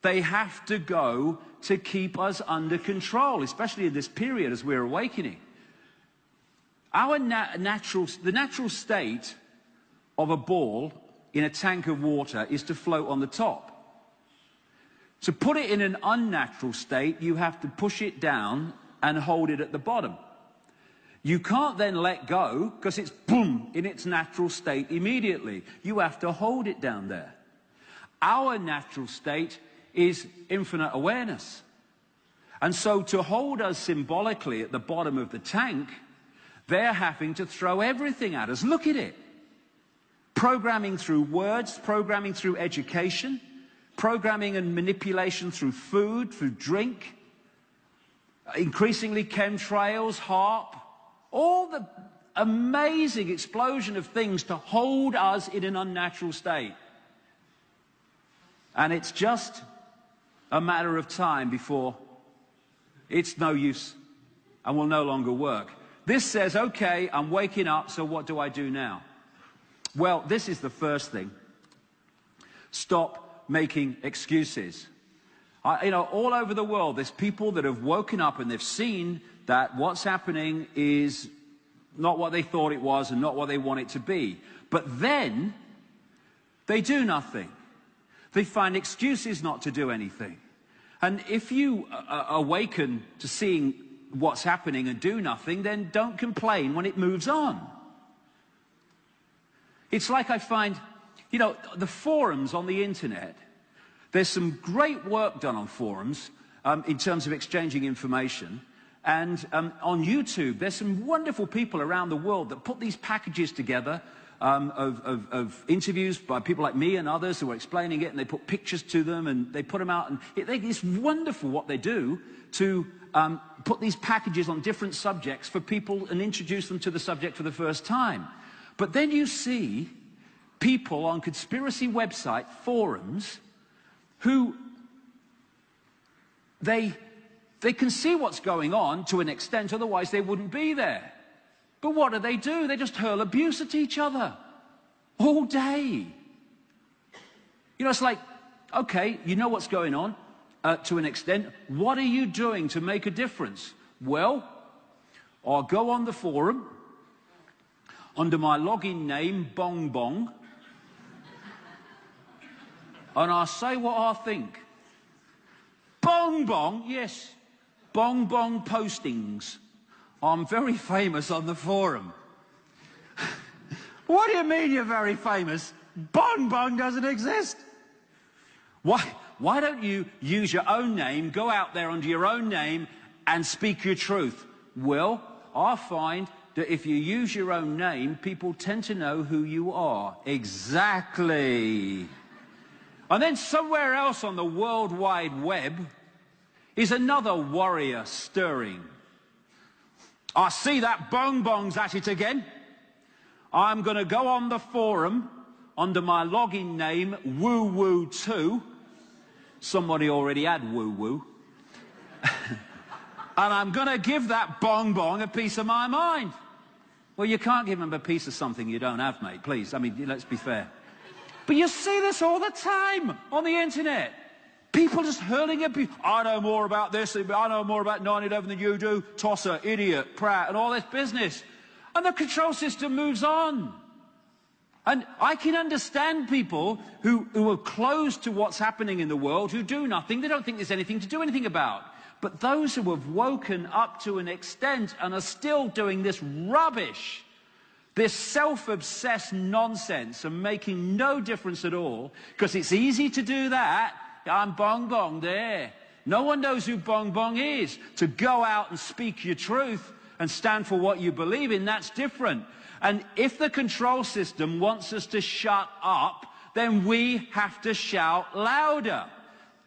they have to go to keep us under control, especially in this period as we're awakening. The natural state of a ball in a tank of water is to float on the top. To put it in an unnatural state, you have to push it down and hold it at the bottom. You can't then let go because it's boom in its natural state immediately. You have to hold it down there. Our natural state is infinite awareness. And so to hold us symbolically at the bottom of the tank, they're having to throw everything at us. Look at it. Programming through words, programming through education, programming and manipulation through food, through drink, increasingly chemtrails, HAARP, all the amazing explosion of things to hold us in an unnatural state. And it's just a matter of time before it's no use and will no longer work. This says, okay, I'm waking up, so what do I do now? Well, this is the first thing. Stop making excuses. All over the world, there's people that have woken up and they've seen that what's happening is not what they thought it was and not what they want it to be. But then, they do nothing. They find excuses not to do anything. And if you awaken to seeing what's happening and do nothing, then don't complain when it moves on. It's like I find, the forums on the internet, there's some great work done on forums in terms of exchanging information. And on YouTube, there's some wonderful people around the world that put these packages together of interviews by people like me and others who are explaining it, and they put pictures to them, and they put them out. And it's wonderful what they do to put these packages on different subjects for people and introduce them to the subject for the first time. But then you see people on conspiracy website forums who they can see what's going on to an extent, otherwise they wouldn't be there. But what do? They just hurl abuse at each other all day. It's like, okay, you know what's going on to an extent. What are you doing to make a difference? Well, I'll go on the forum under my login name, Bong Bong, and I'll say what I think. Bong Bong, yes. Bong Bong postings. I'm very famous on the forum. What do you mean you're very famous? Bong Bong doesn't exist. Why don't you use your own name, go out there under your own name and speak your truth? Well, I find that if you use your own name, people tend to know who you are. Exactly. And then somewhere else on the World Wide Web is another warrior stirring. I see that Bong Bong's at it again. I'm going to go on the forum under my login name, Woo Woo 2. Somebody already had Woo Woo. And I'm going to give that Bong Bong a piece of my mind. Well, you can't give him a piece of something you don't have, mate, please. I mean, let's be fair. But you see this all the time on the internet. People just hurling abuse. I know more about this, I know more about 9/11 than you do. Tosser, idiot, prat, and all this business. And the control system moves on. And I can understand people who are closed to what's happening in the world, who do nothing. They don't think there's anything to do anything about. But those who have woken up to an extent and are still doing this rubbish, this self-obsessed nonsense and making no difference at all, because it's easy to do that. I'm Bong Bong there. No one knows who Bong Bong is. To go out and speak your truth and stand for what you believe in, that's different. And if the control system wants us to shut up, then we have to shout louder.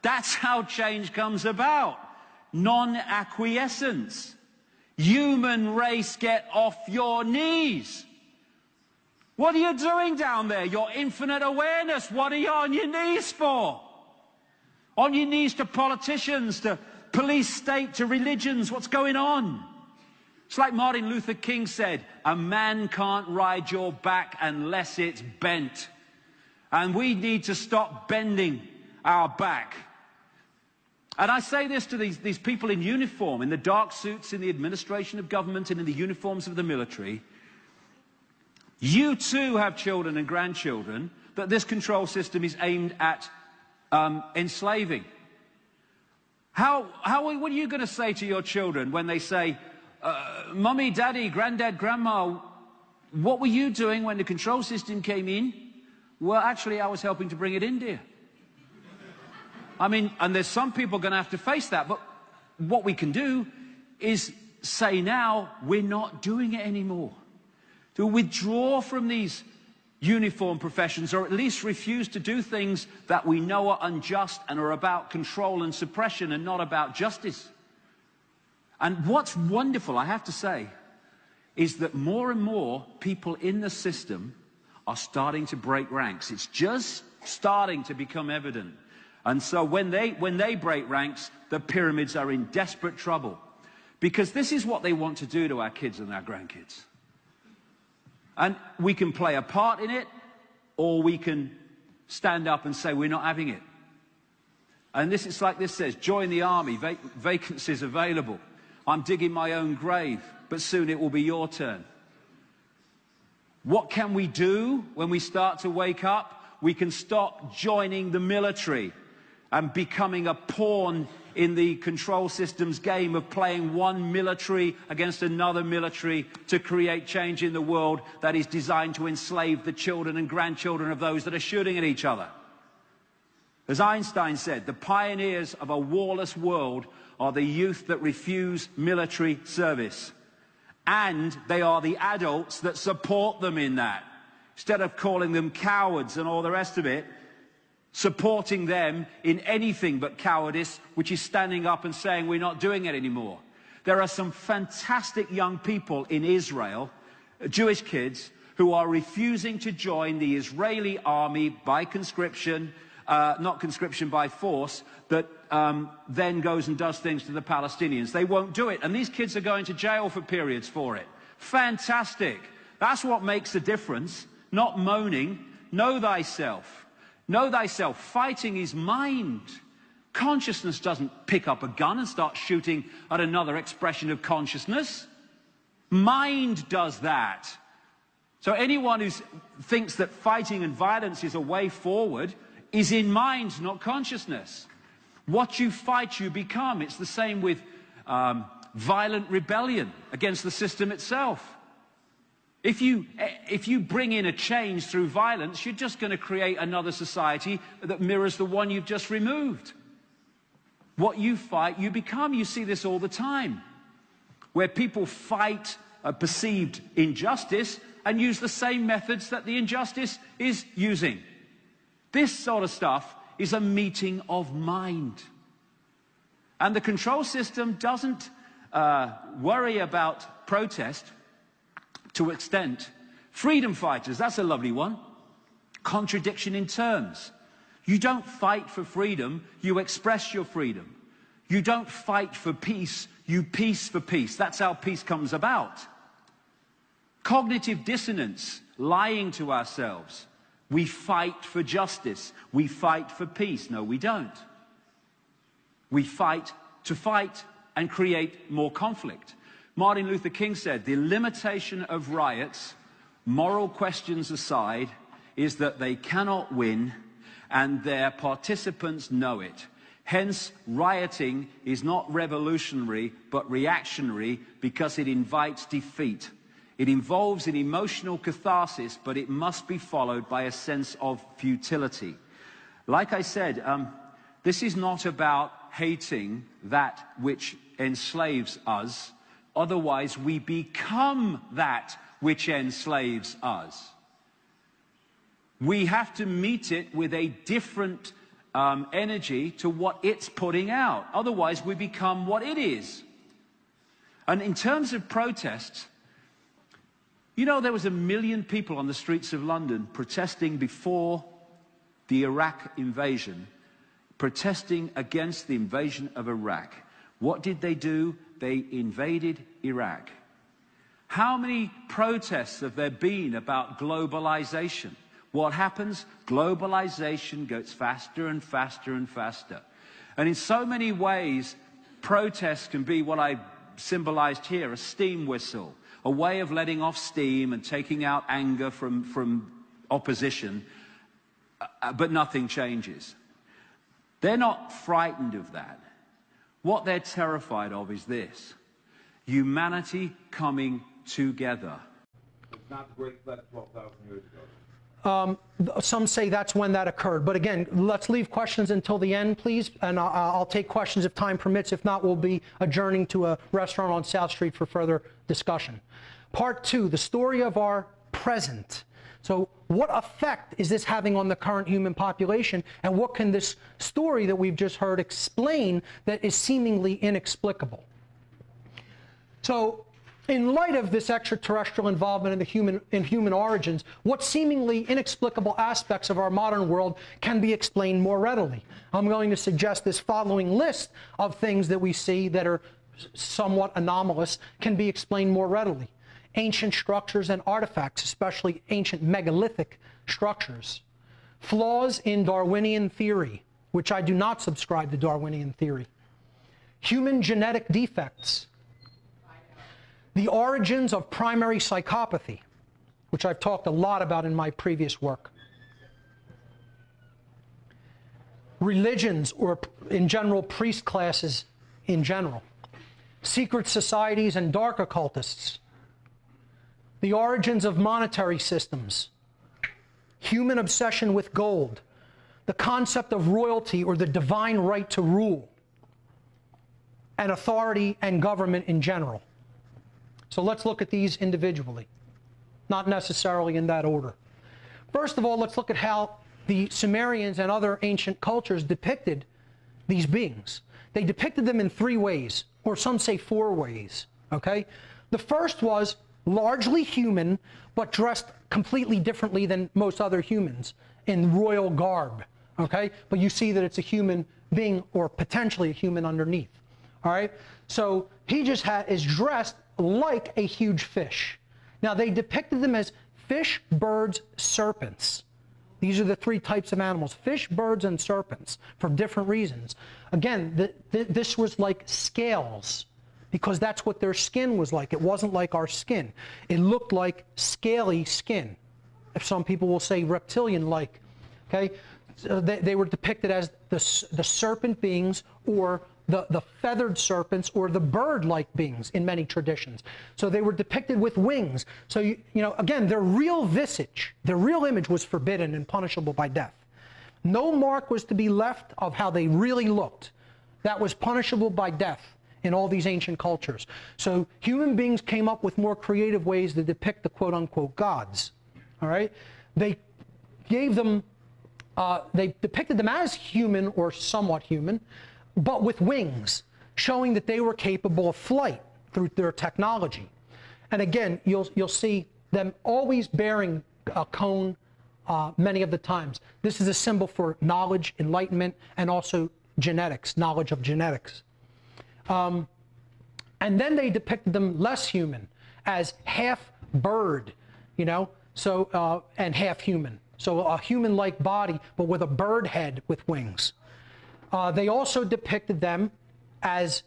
That's how change comes about. Non-acquiescence. Human race, get off your knees. What are you doing down there? Your infinite awareness. What are you on your knees for? On your knees to politicians, to police state, to religions. What's going on? It's like Martin Luther King said, a man can't ride your back unless it's bent. And we need to stop bending our back. And I say this to these people in uniform, in the dark suits, in the administration of government, and in the uniforms of the military. You too have children and grandchildren that this control system is aimed at enslaving. What are you going to say to your children when they say, Mummy, Daddy, Granddad, Grandma, what were you doing when the control system came in? Well, actually, I was helping to bring it in, dear. I mean, and there's some people going to have to face that, but what we can do is say now, we're not doing it anymore. To withdraw from these uniform professions, or at least refuse to do things that we know are unjust and are about control and suppression and not about justice. And what's wonderful, I have to say, is that more and more people in the system are starting to break ranks. It's just starting to become evident. And so when they break ranks, the pyramids are in desperate trouble. Because this is what they want to do to our kids and our grandkids. And we can play a part in it, or we can stand up and say we're not having it. And this is like this says, join the army, vacancies available. I'm digging my own grave, but soon it will be your turn. What can we do when we start to wake up? We can stop joining the military and becoming a pawn in the control system's game of playing one military against another military to create change in the world that is designed to enslave the children and grandchildren of those that are shooting at each other. As Einstein said, the pioneers of a warless world are the youth that refuse military service. And they are the adults that support them in that. Instead of calling them cowards and all the rest of it, supporting them in anything but cowardice, which is standing up and saying we're not doing it anymore. There are some fantastic young people in Israel, Jewish kids, who are refusing to join the Israeli army by conscription, not conscription by force, that then goes and does things to the Palestinians. They won't do it, and these kids are going to jail for periods for it. Fantastic. That's what makes the difference, not moaning. Know thyself. Know thyself. Fighting is mind. Consciousness doesn't pick up a gun and start shooting at another expression of consciousness. Mind does that. So anyone who thinks that fighting and violence is a way forward is in mind, not consciousness. What you fight, you become. It's the same with violent rebellion against the system itself. If you bring in a change through violence, you're just going to create another society that mirrors the one you've just removed. What you fight, you become. You see this all the time, where people fight a perceived injustice and use the same methods that the injustice is using. This sort of stuff is a meeting of mind. And the control system doesn't worry about protest to extent. Freedom fighters, that's a lovely one. Contradiction in terms. You don't fight for freedom, you express your freedom. You don't fight for peace, you peace for peace. That's how peace comes about. Cognitive dissonance, lying to ourselves. We fight for justice. We fight for peace. No, we don't. We fight to fight and create more conflict. Martin Luther King said, the limitation of riots, moral questions aside, is that they cannot win and their participants know it. Hence, rioting is not revolutionary but reactionary because it invites defeat. It involves an emotional catharsis, but it must be followed by a sense of futility. Like I said, this is not about hating that which enslaves us. Otherwise, we become that which enslaves us. We have to meet it with a different energy to what it's putting out. Otherwise, we become what it is. And in terms of protests, you know, there was 1 million people on the streets of London protesting before the Iraq invasion, protesting against the invasion of Iraq. What did they do? They invaded Iraq. How many protests have there been about globalization? What happens? Globalization goes faster and faster and faster. And in so many ways, protests can be what I symbolized here, a steam whistle, a way of letting off steam and taking out anger from opposition, but nothing changes. They're not frightened of that. What they're terrified of is this: humanity coming together. It's not the Great Flood 12,000 years ago. Some say that's when that occurred. But again, let's leave questions until the end, please. And I'll take questions if time permits. If not, we'll be adjourning to a restaurant on South Street for further discussion. Part 2, the story of our present. So what effect is this having on the current human population? And what can this story that we've just heard explain that is seemingly inexplicable? So in light of this extraterrestrial involvement in human origins, what seemingly inexplicable aspects of our modern world can be explained more readily? I'm going to suggest this following list of things that we see that are somewhat anomalous can be explained more readily. Ancient structures and artifacts, especially ancient megalithic structures. Flaws in Darwinian theory, which I do not subscribe to Darwinian theory. Human genetic defects. The origins of primary psychopathy, which I've talked a lot about in my previous work. Religions, or in general, priest classes in general. Secret societies and dark occultists. The origins of monetary systems. Human obsession with gold. The concept of royalty or the divine right to rule. And authority and government in general. So let's look at these individually, not necessarily in that order. First of all, let's look at how the Sumerians and other ancient cultures depicted these beings. They depicted them in 3 ways, or some say 4 ways, okay? The first was largely human, but dressed completely differently than most other humans in royal garb, okay? But you see that it's a human being, or potentially a human underneath, all right? So he just is dressed like a huge fish. Now, they depicted them as fish, birds, serpents. These are the 3 types of animals: fish, birds, and serpents, for different reasons. Again, this was like scales, because that's what their skin was like. It wasn't like our skin. It looked like scaly skin. If some people will say reptilian-like. Okay, so they were depicted as the serpent beings, or the feathered serpents, or the bird-like beings in many traditions. So they were depicted with wings. So, you know, again, their real visage, their real image was forbidden and punishable by death. No mark was to be left of how they really looked. That was punishable by death in all these ancient cultures. So human beings came up with more creative ways to depict the quote-unquote gods. All right? They gave them, they depicted them as human or somewhat human, but with wings, showing that they were capable of flight through their technology. And again, you'll see them always bearing a cone many of the times. This is a symbol for knowledge, enlightenment, and also genetics, knowledge of genetics. And then they depicted them less human, as half bird, you know, so and half human. So a human-like body, but with a bird head with wings. They also depicted them as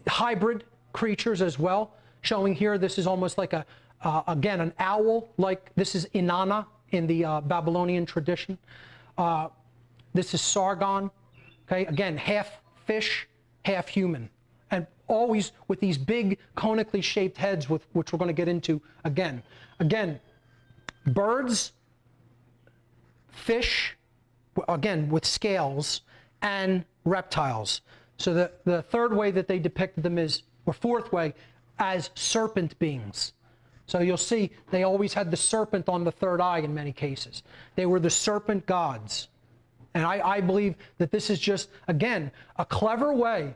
hybrid creatures as well, showing here this is almost like a, again, an owl, like this is Inanna in the Babylonian tradition. This is Sargon, okay, again, half fish, half human. And always with these big conically shaped heads, which we're going to get into again. Again, birds, fish, again, with scales, and reptiles. So the third way that they depicted them is, or fourth way, as serpent beings. So you'll see they always had the serpent on the third eye in many cases. They were the serpent gods. And I believe that this is just, again, a clever way.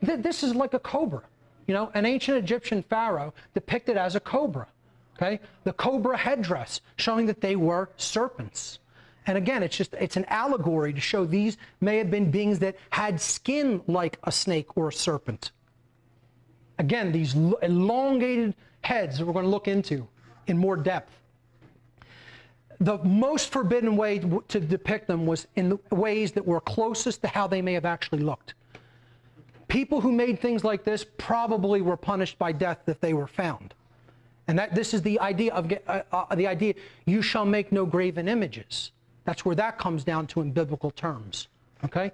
This is like a cobra. You know, an ancient Egyptian pharaoh depicted as a cobra. Okay? The cobra headdress, showing that they were serpents. And again, it's an allegory to show these may have been beings that had skin like a snake or a serpent. Again, these elongated heads that we're going to look into in more depth. The most forbidden way to depict them was in the ways that were closest to how they may have actually looked. People who made things like this probably were punished by death if they were found. And this is the idea of you shall make no graven images. That's where that comes down to in biblical terms. Okay?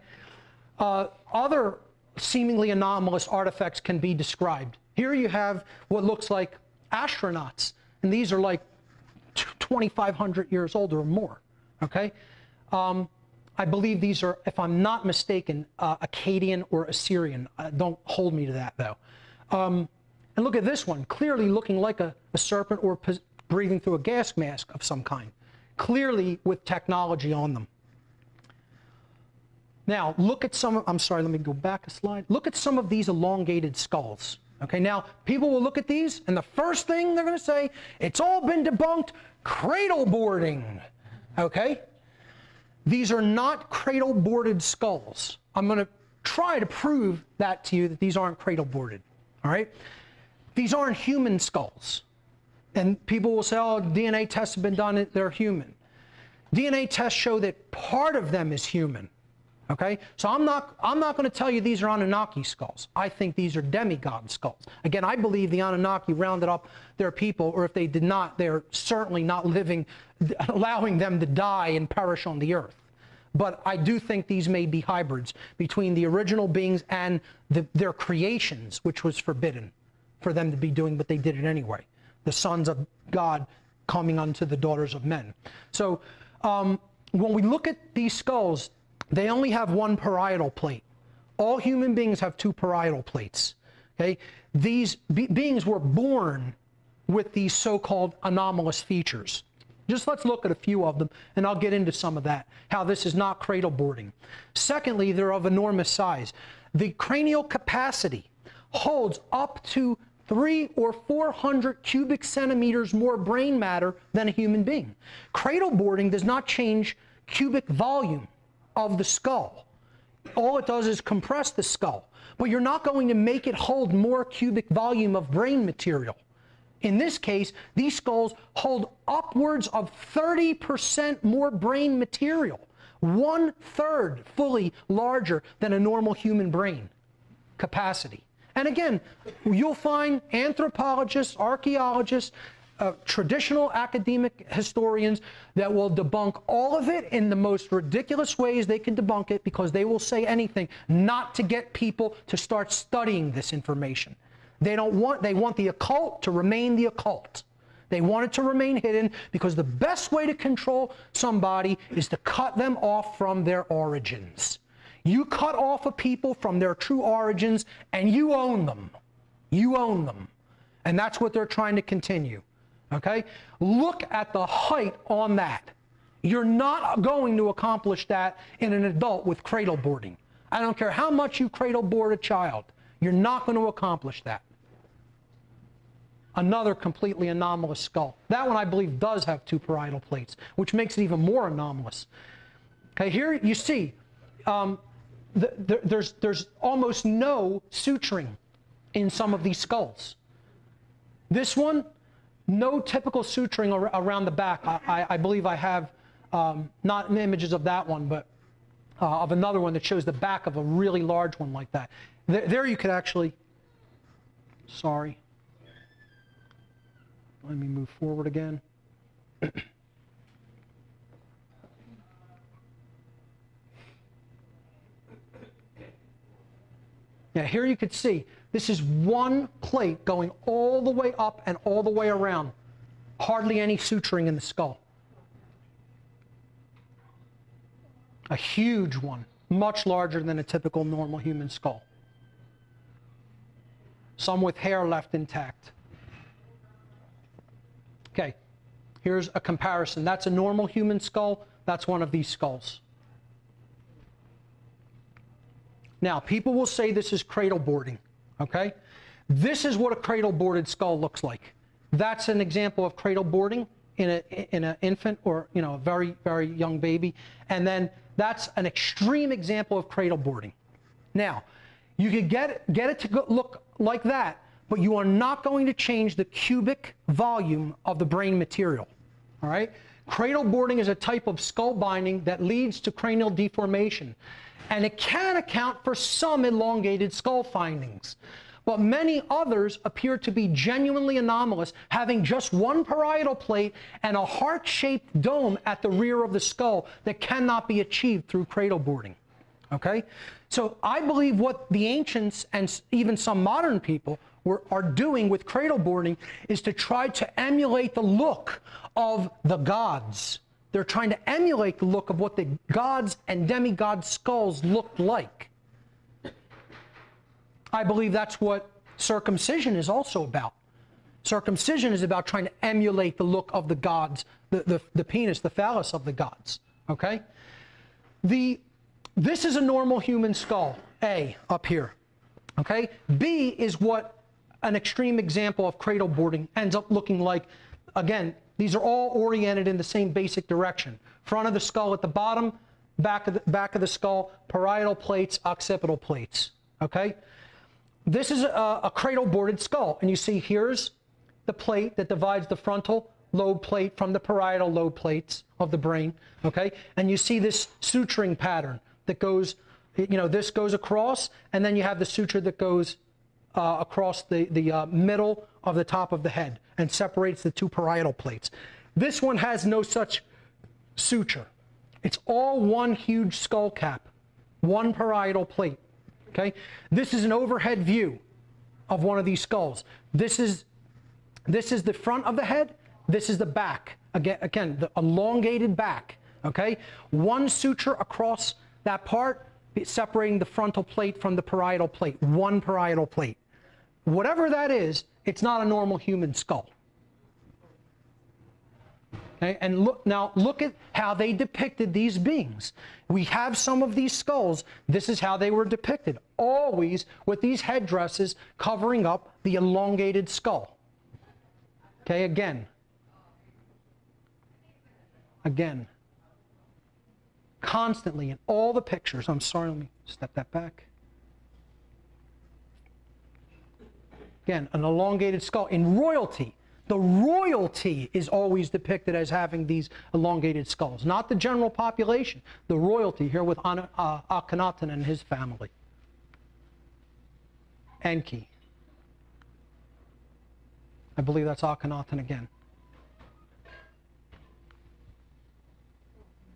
Other seemingly anomalous artifacts can be described. Here you have what looks like astronauts, and these are like 2,500 years old or more. Okay? I believe these are, if I'm not mistaken, Akkadian or Assyrian. Don't hold me to that, though. And look at this one, clearly looking like a serpent or breathing through a gas mask of some kind. Clearly with technology on them. Now, look at some, I'm sorry, let me go back a slide. Look at some of these elongated skulls. Okay, now, people will look at these, and the first thing they're going to say, it's all been debunked, cradle boarding. Okay? These are not cradle boarded skulls. I'm going to try to prove that to you, that these aren't cradle boarded. All right? These aren't human skulls. And people will say, oh, DNA tests have been done, they're human. DNA tests show that part of them is human. Okay? So I'm not going to tell you these are Anunnaki skulls. I think these are demigod skulls. Again, I believe the Anunnaki rounded up their people, or if they did not, they're certainly not living, allowing them to die and perish on the earth. But I do think these may be hybrids between the original beings and their creations, which was forbidden for them to be doing, but they did it anyway. The sons of God coming unto the daughters of men. So when we look at these skulls, they only have one parietal plate. All human beings have two parietal plates. Okay? These beings were born with these so-called anomalous features. Just let's look at a few of them, and I'll get into some of that, how this is not cradle boarding. Secondly, they're of enormous size. The cranial capacity holds up to 300 or 400 cubic centimeters more brain matter than a human being. Cradle boarding does not change cubic volume of the skull. All it does is compress the skull. But you're not going to make it hold more cubic volume of brain material. In this case, these skulls hold upwards of 30% more brain material. 1/3 fully larger than a normal human brain capacity. And again, you'll find anthropologists, archaeologists, traditional academic historians that will debunk all of it in the most ridiculous ways they can debunk it, because they will say anything not to get people to start studying this information. They want the occult to remain the occult. They want it to remain hidden, because the best way to control somebody is to cut them off from their origins. You cut off a people from their true origins and you own them. You own them. And that's what they're trying to continue. Okay? Look at the height on that. You're not going to accomplish that in an adult with cradle boarding. I don't care how much you cradle board a child. You're not going to accomplish that. Another completely anomalous skull. That one, I believe, does have 2 parietal plates, which makes it even more anomalous. Okay, here you see there's almost no suturing in some of these skulls. This one, no typical suturing around the back. I believe I have not images of that one, but of another one that shows the back of a really large one like that. There you could actually, sorry. Let me move forward again. Yeah, here you could see, this is one plate going all the way up and all the way around. Hardly any suturing in the skull. A huge one, much larger than a typical normal human skull. Some with hair left intact. Okay, here's a comparison. That's a normal human skull. That's one of these skulls. Now, people will say this is cradle boarding, okay? This is what a cradle boarded skull looks like. That's an example of cradle boarding in an infant or, you know, a very, very young baby. And then that's an extreme example of cradle boarding. Now, you could get it to look like that, but you are not going to change the cubic volume of the brain material, all right? Cradle boarding is a type of skull binding that leads to cranial deformation, and it can account for some elongated skull findings. But many others appear to be genuinely anomalous, having just 1 parietal plate and a heart-shaped dome at the rear of the skull that cannot be achieved through cradle boarding. Okay? So I believe what the ancients and even some modern people are doing with cradle boarding is to try to emulate the look of the gods. They're trying to emulate the look of what the gods and demigod skulls looked like. I believe that's what circumcision is also about. Circumcision is about trying to emulate the look of the gods, the penis, the phallus of the gods. Okay? This is a normal human skull, A, up here. Okay? B is what an extreme example of cradle boarding ends up looking like. Again, these are all oriented in the same basic direction. Front of the skull at the bottom, back of the skull, parietal plates, occipital plates. Okay? This is a cradle boarded skull, and you see here's the plate that divides the frontal lobe plate from the parietal lobe plates of the brain. Okay? And you see this suturing pattern that goes, you know, this goes across, and then you have the suture that goes across the middle of the top of the head and separates the 2 parietal plates. This one has no such suture. It's all one huge skull cap, 1 parietal plate. Okay? This is an overhead view of one of these skulls. This is the front of the head. This is the back. Again, the elongated back. Okay? 1 suture across that part, separating the frontal plate from the parietal plate. 1 parietal plate. Whatever that is, it's not a normal human skull. Okay? And look at how they depicted these beings. We have some of these skulls. This is how they were depicted. Always with these headdresses covering up the elongated skull. Okay, again. Again. Constantly in all the pictures. I'm sorry, let me step that back. Again, an elongated skull. In royalty, the royalty is always depicted as having these elongated skulls. Not the general population. The royalty here with Akhenaten and his family. Enki. I believe that's Akhenaten again.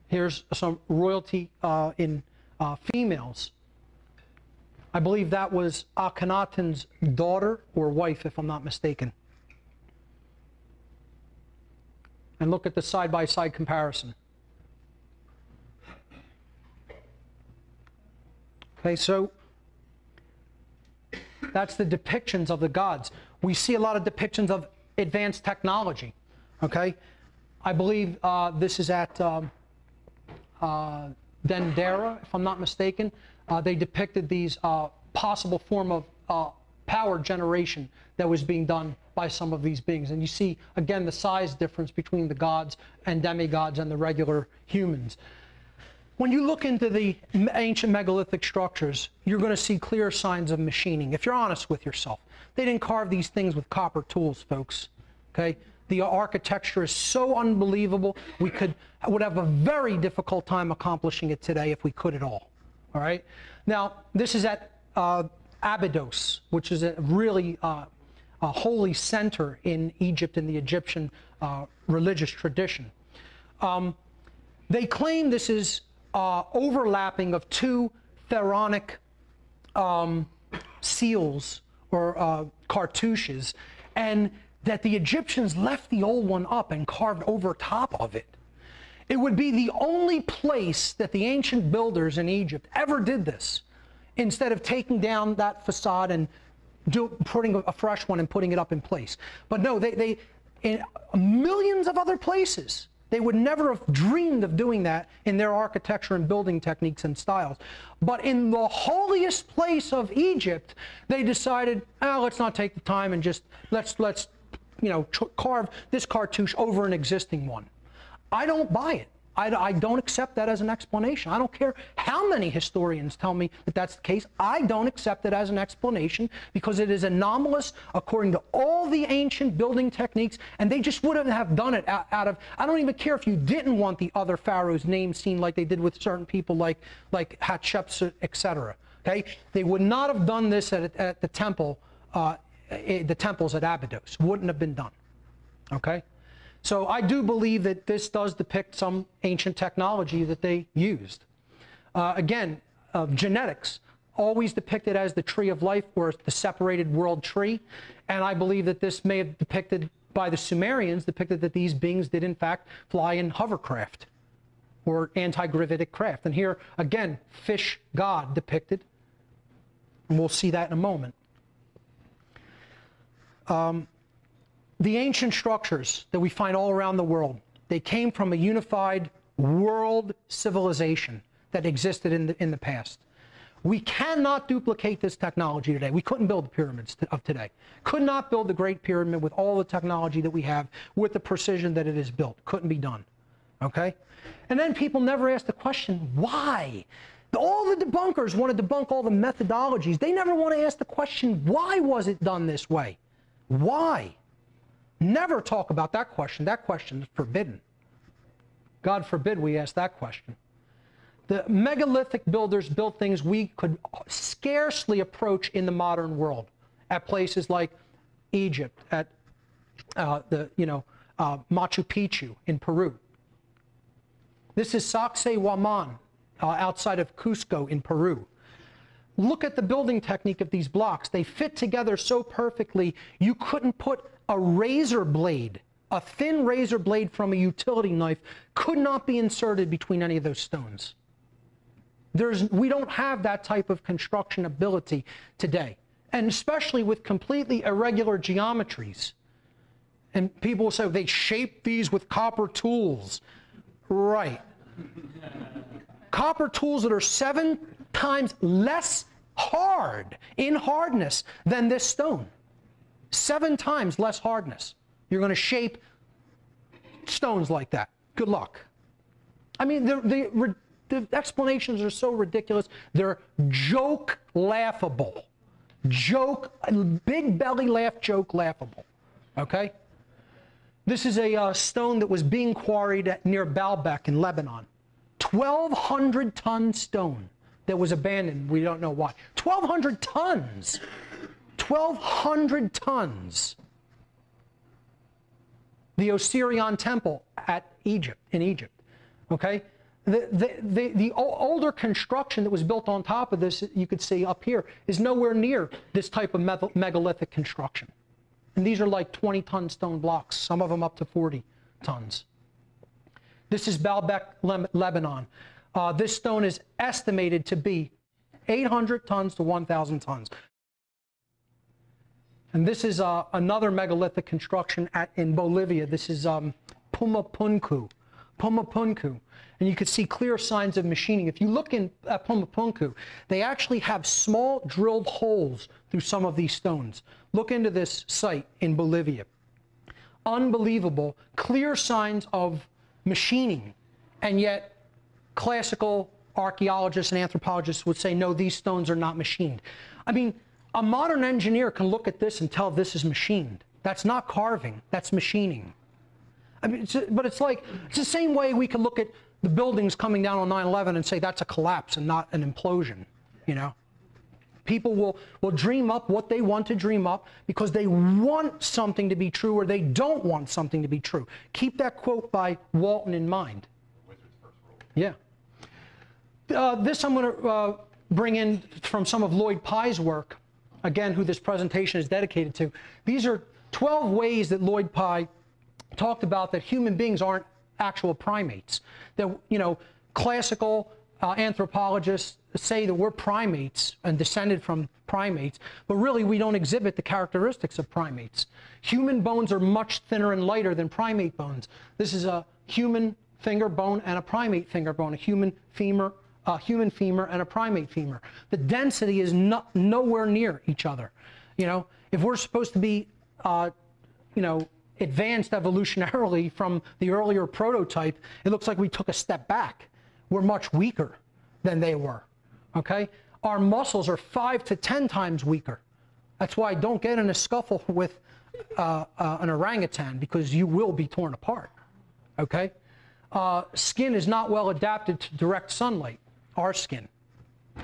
Here's some royalty in females. I believe that was Akhenaten's daughter or wife, if I'm not mistaken. And look at the side-by-side comparison. Okay, so that's the depictions of the gods. We see a lot of depictions of advanced technology. Okay, I believe this is at Dendera, if I'm not mistaken. They depicted these possible form of power generation that was being done by some of these beings. And you see, again, the size difference between the gods and demigods and the regular humans. When you look into the ancient megalithic structures, you're going to see clear signs of machining. If you're honest with yourself, they didn't carve these things with copper tools, folks. Okay? The architecture is so unbelievable, would have a very difficult time accomplishing it today if we could at all. All right? Now, this is at Abydos, which is a really a holy center in Egypt, in the Egyptian religious tradition. They claim this is overlapping of two pharaonic seals or cartouches, and that the Egyptians left the old one up and carved over top of it. It would be the only place that the ancient builders in Egypt ever did this, instead of taking down that facade and putting a fresh one and putting it up in place. But no, they in millions of other places, they would never have dreamed of doing that in their architecture and building techniques and styles. But in the holiest place of Egypt, they decided, oh, let's not take the time and just let's carve this cartouche over an existing one. I don't buy it. I don't accept that as an explanation. I don't care how many historians tell me that that's the case. I don't accept it as an explanation because it is anomalous according to all the ancient building techniques, and they just wouldn't have done it out of, I don't even care if you didn't want the other pharaoh's name seen like they did with certain people like Hatshepsut, etc. Okay? They would not have done this at the temple, the temples at Abydos. Wouldn't have been done. Okay? So I do believe that this does depict some ancient technology that they used. Again, genetics, always depicted as the tree of life or the separated world tree. And I believe that this may have depicted by the Sumerians, depicted that these beings did in fact fly in hovercraft or anti-gravitic craft. And here, again, fish god depicted. And we'll see that in a moment. The ancient structures that we find all around the world, they came from a unified world civilization that existed in the past. We cannot duplicate this technology today. We couldn't build the pyramids of today. Could not build the Great Pyramid with all the technology that we have, with the precision that it is built. Couldn't be done. Okay? And then people never ask the question, why? All the debunkers want to debunk all the methodologies. They never want to ask the question, why was it done this way? Why? Never talk about that question. That question is forbidden. God forbid we ask that question. The megalithic builders built things we could scarcely approach in the modern world at places like Egypt, at Machu Picchu in Peru. This is Sacsayhuaman outside of Cusco in Peru. Look at the building technique of these blocks. They fit together so perfectly, you couldn't put a razor blade, a thin razor blade from a utility knife, could not be inserted between any of those stones. We don't have that type of construction ability today, and especially with completely irregular geometries. And people will say, they shaped these with copper tools. Right. Copper tools that are 7 times less hard in hardness than this stone. 7 times less hardness. You're going to shape stones like that. Good luck. I mean, the explanations are so ridiculous. They're joke laughable. Joke, big belly laugh, joke laughable. Okay? This is a stone that was being quarried near Baalbek in Lebanon. 1,200-ton stone that was abandoned. We don't know why. 1,200 tons. 1,200 tons. The Osirian temple in Egypt. Okay? The older construction that was built on top of this, you could see up here, is nowhere near this type of megalithic construction. And these are like 20-ton stone blocks, some of them up to 40 tons. This is Baalbek, Lebanon. This stone is estimated to be 800 tons to 1,000 tons. And this is another megalithic construction in Bolivia. This is Pumapunku. Pumapunku. And you can see clear signs of machining. If you look at Pumapunku, they actually have small drilled holes through some of these stones. Look into this site in Bolivia. Unbelievable, clear signs of machining. And yet, classical archaeologists and anthropologists would say, no, these stones are not machined. I mean, a modern engineer can look at this and tell this is machined. That's not carving, that's machining. I mean, but it's the same way we can look at the buildings coming down on 9/11 and say that's a collapse and not an implosion, you know? People will dream up what they want to dream up because they want something to be true or they don't want something to be true. Keep that quote by Walton in mind. Yeah. This I'm going to bring in from some of Lloyd Pye's work, again, who this presentation is dedicated to. These are 12 ways that Lloyd Pye talked about that human beings aren't actual primates. That, you know, classical anthropologists say that we're primates and descended from primates, but really we don't exhibit the characteristics of primates. Human bones are much thinner and lighter than primate bones. This is a human finger bone and a primate finger bone, a human femur and a primate femur. The density is nowhere near each other. You know, if we're supposed to be, you know, advanced evolutionarily from the earlier prototype, it looks like we took a step back. We're much weaker than they were, okay? Our muscles are 5 to 10 times weaker. That's why don't get in a scuffle with an orangutan, because you will be torn apart, okay? Skin is not well adapted to direct sunlight, our skin,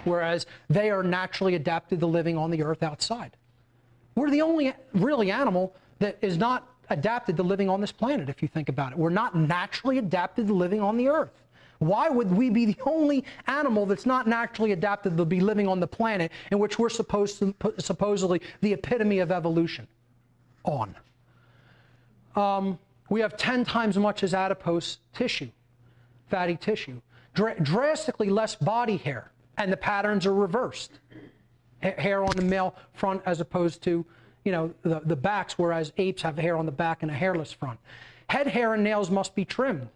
whereas they are naturally adapted to living on the earth outside. We're the only really animal that is not adapted to living on this planet, if you think about it. We're not naturally adapted to living on the earth. Why would we be the only animal that's not naturally adapted to be living on the planet in which we're supposed to put supposedly the epitome of evolution on? We have 10 times as much as adipose tissue, fatty tissue. Drastically less body hair, and the patterns are reversed. Hair on the male front as opposed to, you know, the backs, whereas apes have hair on the back and a hairless front. Head hair and nails must be trimmed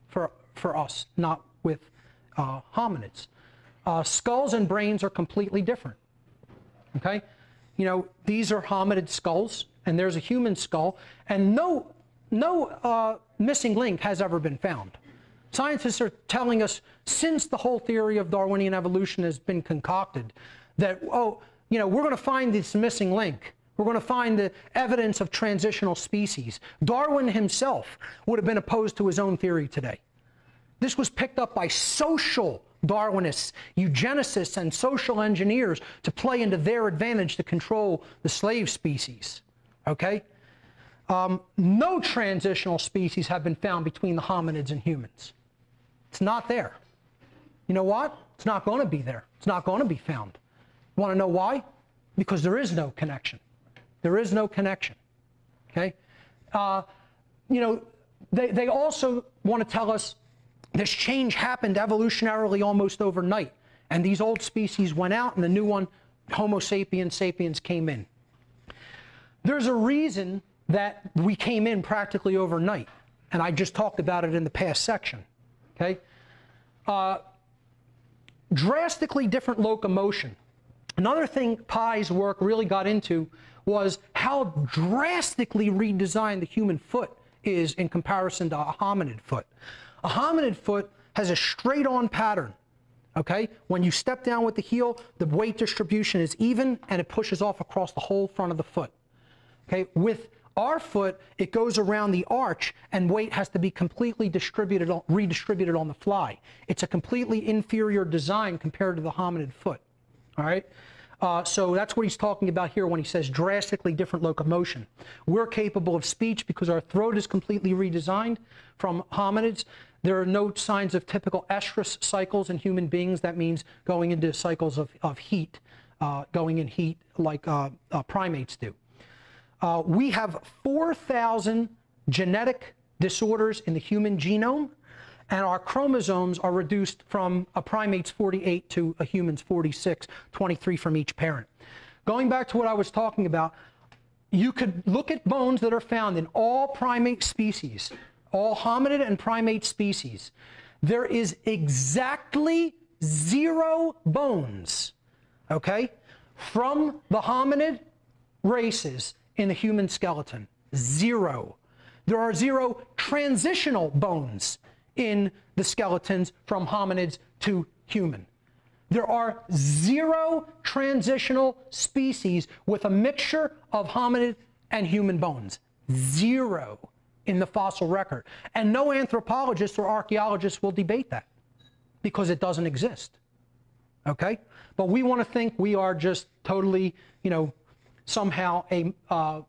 for us, not with hominids. Skulls and brains are completely different, okay? You know, these are hominid skulls, and there's a human skull, and no missing link has ever been found. Scientists are telling us, since the whole theory of Darwinian evolution has been concocted, that, oh, you know, we're going to find this missing link. We're going to find the evidence of transitional species. Darwin himself would have been opposed to his own theory today. This was picked up by social Darwinists, eugenicists, and social engineers to play into their advantage to control the slave species, okay? No transitional species have been found between the hominids and humans. It's not there. You know what? It's not going to be there. It's not going to be found. Want to know why? Because there is no connection. There is no connection, okay? You know, they also want to tell us this change happened evolutionarily almost overnight, and these old species went out and the new one, Homo sapiens sapiens, came in. There's a reason that we came in practically overnight, and I just talked about it in the past section, okay? Drastically different locomotion. Another thing Pye's work really got into was how drastically redesigned the human foot is in comparison to a hominid foot. A hominid foot has a straight-on pattern, okay? When you step down with the heel, the weight distribution is even, and it pushes off across the whole front of the foot, okay? With our foot, it goes around the arch, and weight has to be completely redistributed on the fly. It's a completely inferior design compared to the hominid foot, all right? So that's what he's talking about here when he says drastically different locomotion. We're capable of speech because our throat is completely redesigned from hominids. There are no signs of typical estrus cycles in human beings. That means going into cycles of heat, going in heat like primates do. We have 4,000 genetic disorders in the human genome, and our chromosomes are reduced from a primate's 48 to a human's 46, 23 from each parent. Going back to what I was talking about, you could look at bones that are found in all primate species, all hominid and primate species. There is exactly 0 bones, okay, from the hominid races in the human skeleton. 0. There are 0 transitional bones in the skeletons from hominids to human. There are 0 transitional species with a mixture of hominid and human bones. 0 in the fossil record. And no anthropologist or archaeologist will debate that because it doesn't exist. Okay? But we want to think we are just totally, you know, somehow a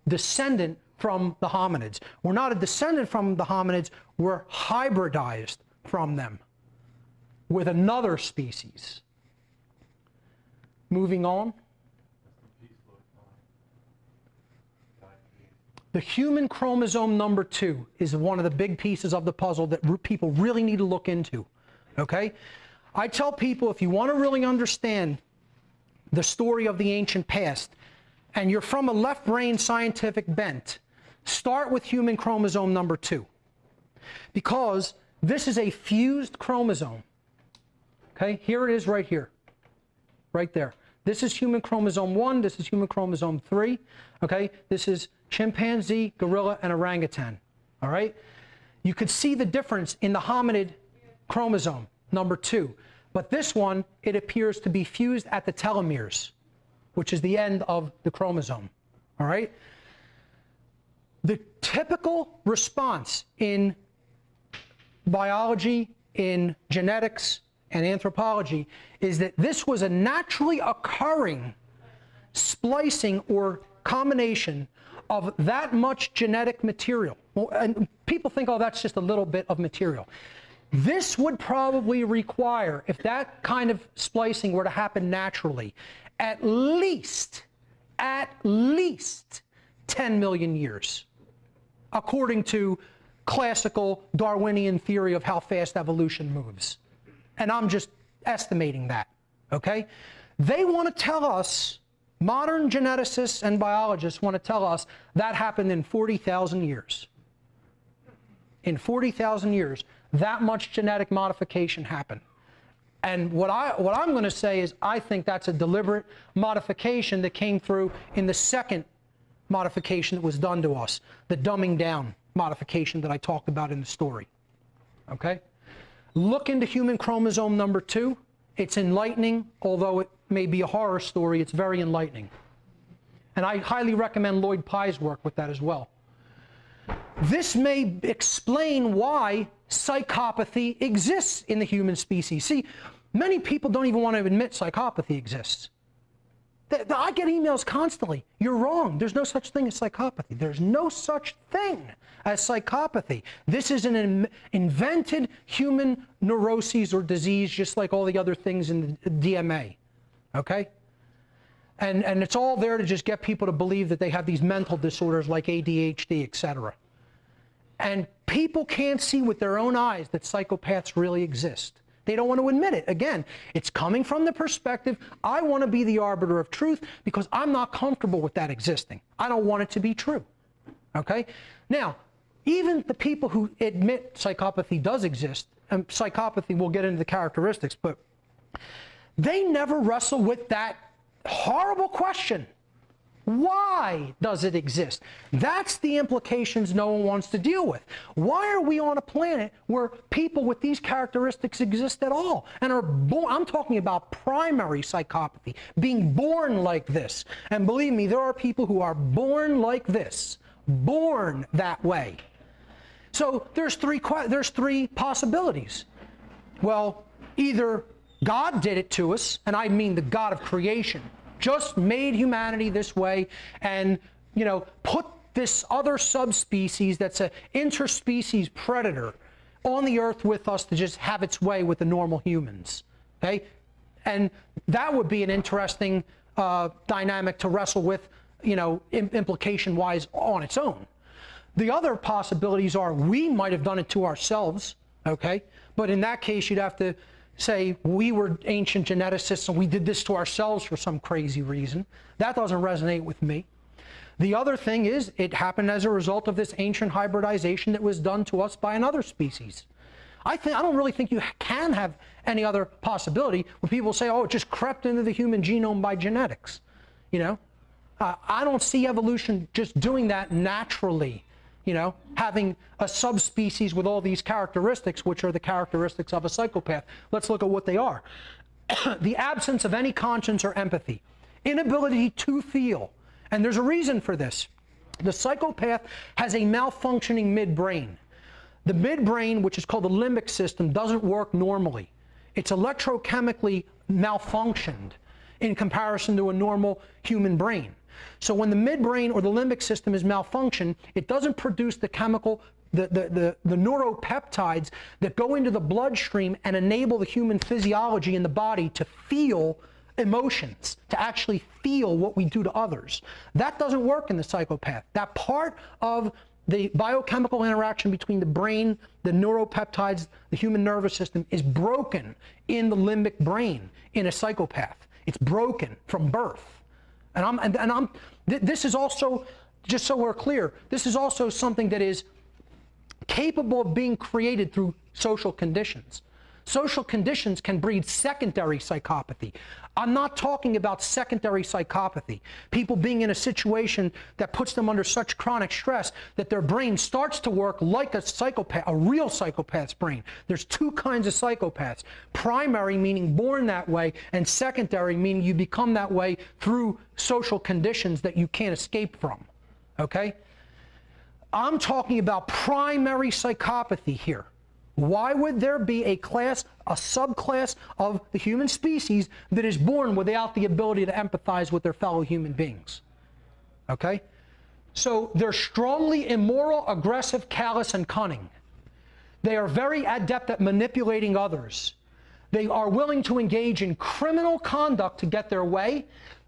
descendant from the hominids. We're not a descendant from the hominids, we're hybridized from them with another species. Moving on. The human chromosome number 2 is one of the big pieces of the puzzle that people really need to look into. Okay? I tell people, if you want to really understand the story of the ancient past, and you're from a left-brain scientific bent, start with human chromosome number 2. Because this is a fused chromosome. Okay? Here it is right here. Right there. This is human chromosome 1, this is human chromosome 3, okay? This is chimpanzee, gorilla, and orangutan, all right? You could see the difference in the hominid chromosome, number 2. But this one, it appears to be fused at the telomeres, which is the end of the chromosome, all right? The typical response in biology, in genetics, and anthropology is that this was a naturally occurring splicing or combination of that much genetic material. Well, and people think, oh, that's just a little bit of material. This would probably require, if that kind of splicing were to happen naturally, at least 10 million years, according to classical Darwinian theory of how fast evolution moves. And I'm just estimating that, okay? They want to tell us, modern geneticists and biologists want to tell us that happened in 40,000 years. In 40,000 years, that much genetic modification happened. And what I'm going to say is I think that's a deliberate modification that came through in the second modification that was done to us, the dumbing down modification that I talked about in the story, okay? Look into human chromosome number 2. It's enlightening, although it may be a horror story, it's very enlightening. And I highly recommend Lloyd Pye's work with that as well. This may explain why psychopathy exists in the human species. See, many people don't even want to admit psychopathy exists. I get emails constantly. You're wrong. There's no such thing as psychopathy. There's no such thing as psychopathy. This is an invented human neuroses or disease, just like all the other things in the DMA. Okay? And it's all there to just get people to believe that they have these mental disorders like ADHD, etc. And people can't see with their own eyes that psychopaths really exist. They don't want to admit it. Again, it's coming from the perspective, I want to be the arbiter of truth because I'm not comfortable with that existing. I don't want it to be true. Okay? Now, even the people who admit psychopathy does exist, and psychopathy, we'll get into the characteristics, but they never wrestle with that horrible question. Why does it exist? That's the implications no one wants to deal with. Why are we on a planet where people with these characteristics exist at all and are born? I'm talking about primary psychopathy, being born like this. And believe me, there are people who are born like this, born that way. So there's three possibilities. Well, either God did it to us, and I mean the God of creation, just made humanity this way and, you know, put this other subspecies that's an interspecies predator on the earth with us to just have its way with the normal humans, okay? And that would be an interesting dynamic to wrestle with, you know, implication-wise on its own. The other possibilities are we might have done it to ourselves. okay? But in that case, you'd have to say we were ancient geneticists and we did this to ourselves for some crazy reason. That doesn't resonate with me. The other thing is it happened as a result of this ancient hybridization that was done to us by another species. I don't really think you can have any other possibility when people say, oh, it just crept into the human genome by genetics. You know, I don't see evolution just doing that naturally, you know, having a subspecies with all these characteristics, which are the characteristics of a psychopath. Let's look at what they are. The absence of any conscience or empathy, inability to feel. And there's a reason for this. The psychopath has a malfunctioning midbrain. The midbrain, which is called the limbic system, doesn't work normally. It's electrochemically malfunctioned in comparison to a normal human brain. So when the midbrain or the limbic system is malfunctioned, it doesn't produce the chemical, the neuropeptides that go into the bloodstream and enable the human physiology in the body to feel emotions, to actually feel what we do to others. That doesn't work in the psychopath. That part of the biochemical interaction between the brain, the neuropeptides, the human nervous system is broken in the limbic brain in a psychopath. It's broken from birth. This is also, just so we're clear, this is also something that is capable of being created through social conditions. Social conditions can breed secondary psychopathy. I'm not talking about secondary psychopathy. People being in a situation that puts them under such chronic stress that their brain starts to work like a psychopath, a real psychopath's brain. There's two kinds of psychopaths. Primary, meaning born that way, and secondary, meaning you become that way through social conditions that you can't escape from. Okay? I'm talking about primary psychopathy here. Why would there be a class, a subclass of the human species that is born without the ability to empathize with their fellow human beings? Okay? So they're strongly immoral, aggressive, callous, and cunning. They are very adept at manipulating others. They are willing to engage in criminal conduct to get their way.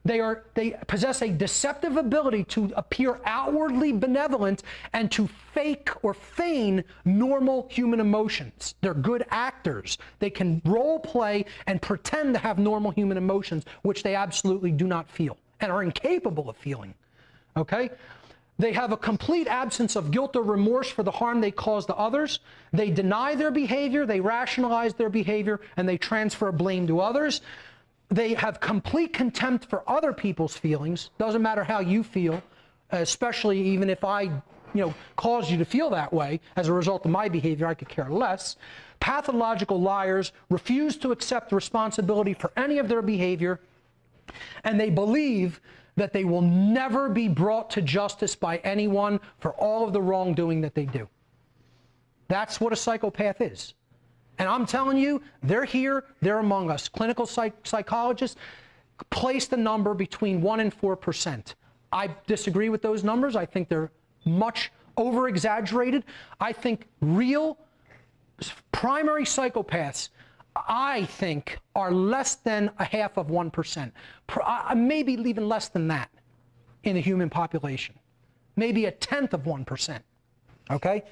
They possess a deceptive ability to appear outwardly benevolent and to fake or feign normal human emotions. They're good actors. They can role play and pretend to have normal human emotions, which they absolutely do not feel and are incapable of feeling. Okay? They have a complete absence of guilt or remorse for the harm they cause to others. They deny their behavior, they rationalize their behavior, and they transfer blame to others. They have complete contempt for other people's feelings. Doesn't matter how you feel, especially even if I, caused you to feel that way as a result of my behavior, I could care less. Pathological liars refuse to accept responsibility for any of their behavior, and they believe that they will never be brought to justice by anyone for all of the wrongdoing that they do. That's what a psychopath is. And I'm telling you, they're here, they're among us. Clinical psychologists place the number between 1% and 4%. I disagree with those numbers. I think they're much over-exaggerated. I think real primary psychopaths, I think, are less than 0.5%. Maybe even less than that in the human population. Maybe 0.1%. Okay?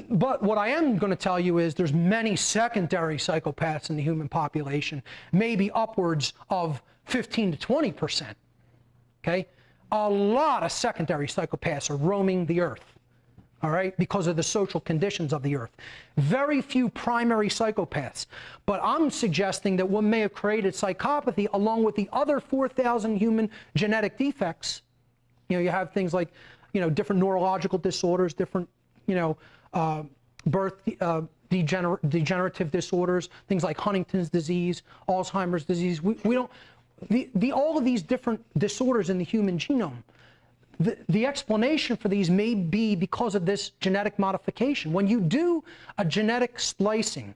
But what I am going to tell you is there's many secondary psychopaths in the human population, maybe upwards of 15 to 20%. Okay? A lot of secondary psychopaths are roaming the earth, all right, because of the social conditions of the earth. Very few primary psychopaths. But I'm suggesting that what may have created psychopathy, along with the other 4,000 human genetic defects, you have things like, different neurological disorders, different, birth degenerative disorders, things like Huntington's disease, Alzheimer's disease. We don't, all of these different disorders in the human genome, the explanation for these may be because of this genetic modification. When you do a genetic splicing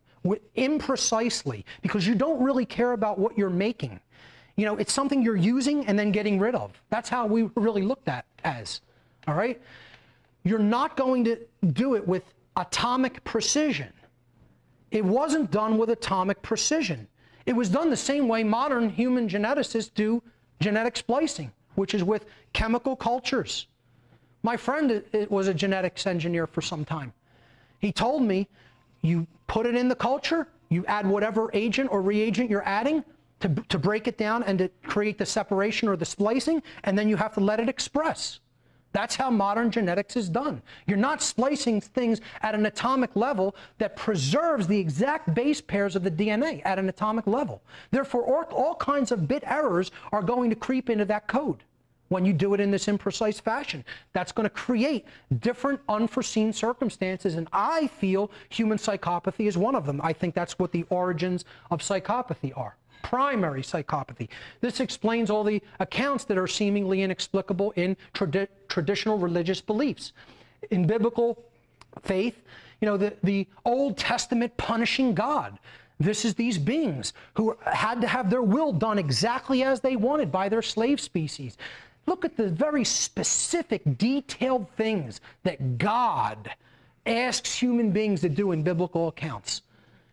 imprecisely, because you don't really care about what you're making, it's something you're using and then getting rid of. That's how we really looked at as, all right? You're not going to do it with atomic precision. It wasn't done with atomic precision. It was done the same way modern human geneticists do genetic splicing, which is with chemical cultures. My friend was a genetics engineer for some time. He told me, you put it in the culture, you add whatever agent or reagent you're adding to break it down and to create the separation or the splicing, and then you have to let it express. That's how modern genetics is done. You're not splicing things at an atomic level that preserves the exact base pairs of the DNA at an atomic level. Therefore, all kinds of bit errors are going to creep into that code when you do it in this imprecise fashion. That's going to create different unforeseen circumstances, and I feel human psychopathy is one of them. I think that's what the origins of psychopathy are. Primary psychopathy. This explains all the accounts that are seemingly inexplicable in traditional religious beliefs. In biblical faith, you know, the Old Testament punishing God. This is these beings who had to have their will done exactly as they wanted by their slave species. Look at the very specific, detailed things that God asks human beings to do in biblical accounts.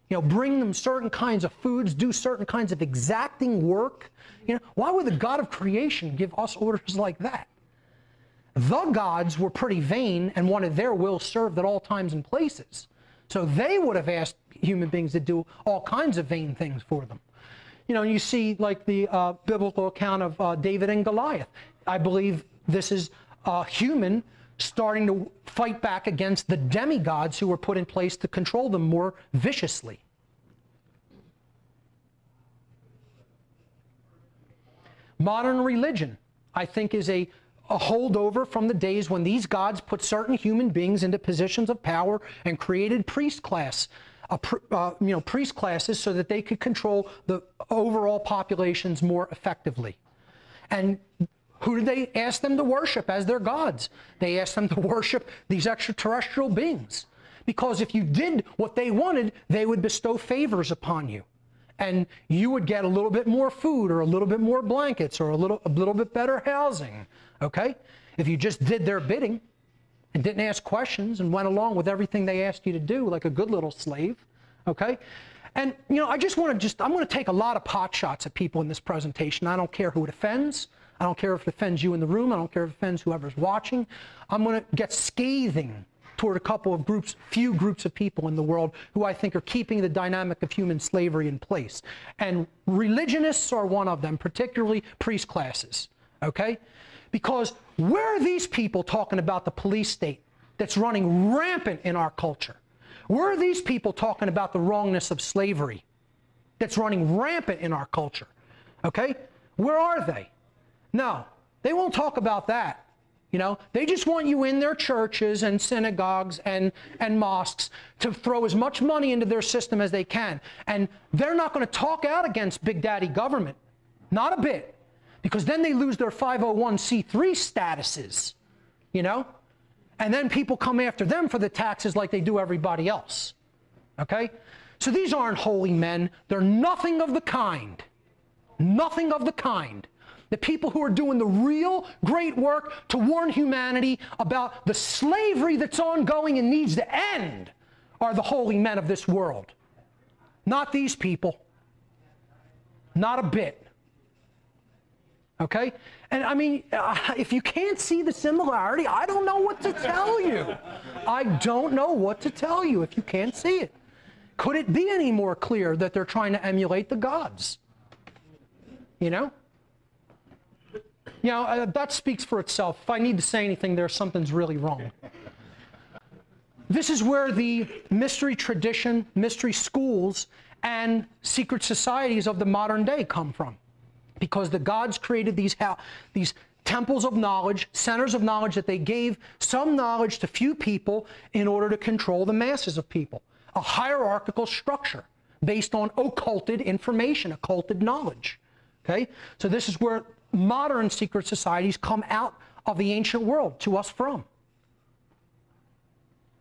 You know, bring them certain kinds of foods, do certain kinds of exacting work. You know, why would the God of creation give us orders like that? The gods were pretty vain and wanted their will served at all times and places. So they would have asked human beings to do all kinds of vain things for them. You know, you see like the biblical account of David and Goliath. I believe this is a human starting to fight back against the demigods who were put in place to control them more viciously. Modern religion, I think, is a holdover from the days when these gods put certain human beings into positions of power and created priest classes so that they could control the overall populations more effectively. And who did they ask them to worship as their gods? They asked them to worship these extraterrestrial beings. Because if you did what they wanted, they would bestow favors upon you. And you would get a little bit more food or a little bit more blankets or a little bit better housing. Okay? If you just did their bidding and didn't ask questions and went along with everything they asked you to do like a good little slave. Okay? And, you know, I'm going to take a lot of pot shots at people in this presentation. I don't care who it offends. I don't care if it offends you in the room. I don't care if it offends whoever's watching. I'm going to get scathing toward a couple of few groups of people in the world who I think are keeping the dynamic of human slavery in place. And religionists are one of them, particularly priest classes, okay? Because where are these people talking about the police state that's running rampant in our culture? Where are these people talking about the wrongness of slavery that's running rampant in our culture, okay? Where are they? No, they won't talk about that. You know, they just want you in their churches and synagogues and mosques to throw as much money into their system as they can. And they're not going to talk out against Big Daddy government. Not a bit. Because then they lose their 501c3 statuses, you know? And then people come after them for the taxes like they do everybody else. Okay? So these aren't holy men. They're nothing of the kind. Nothing of the kind. The people who are doing the real great work to warn humanity about the slavery that's ongoing and needs to end are the holy men of this world. Not these people. Not a bit. Okay? And I mean, if you can't see the similarity, I don't know what to tell you. I don't know what to tell you if you can't see it. Could it be any more clear that they're trying to emulate the gods? You know? You know, that speaks for itself. If I need to say anything there, something's really wrong. This is where the mystery tradition, mystery schools, and secret societies of the modern day come from. Because the gods created these temples of knowledge, centers of knowledge that they gave some knowledge to few people in order to control the masses of people. A hierarchical structure based on occulted information, occulted knowledge. Okay? So this is where modern secret societies come out of the ancient world to us from.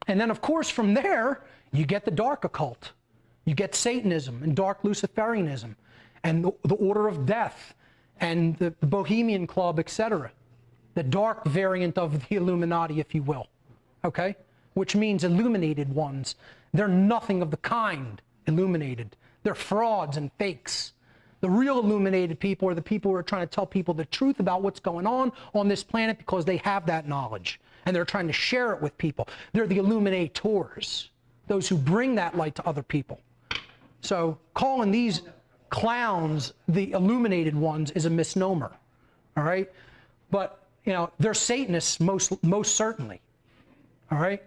And then, of course, from there, you get the dark occult. You get Satanism and dark Luciferianism and the Order of Death and the Bohemian Club, etc. The dark variant of the Illuminati, if you will. Okay? Which means illuminated ones. They're nothing of the kind illuminated. They're frauds and fakes. The real illuminated people are the people who are trying to tell people the truth about what's going on this planet because they have that knowledge. And they're trying to share it with people. They're the illuminators. those who bring that light to other people. So calling these clowns the illuminated ones is a misnomer, all right? But, you know, they're Satanists most certainly, all right?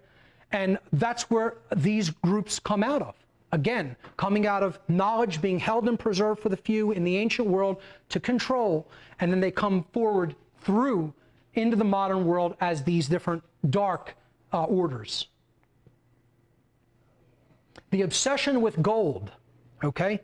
And that's where these groups come out of. Again, coming out of knowledge being held and preserved for the few in the ancient world to control, and then they come forward through into the modern world as these different dark orders. The obsession with gold, okay?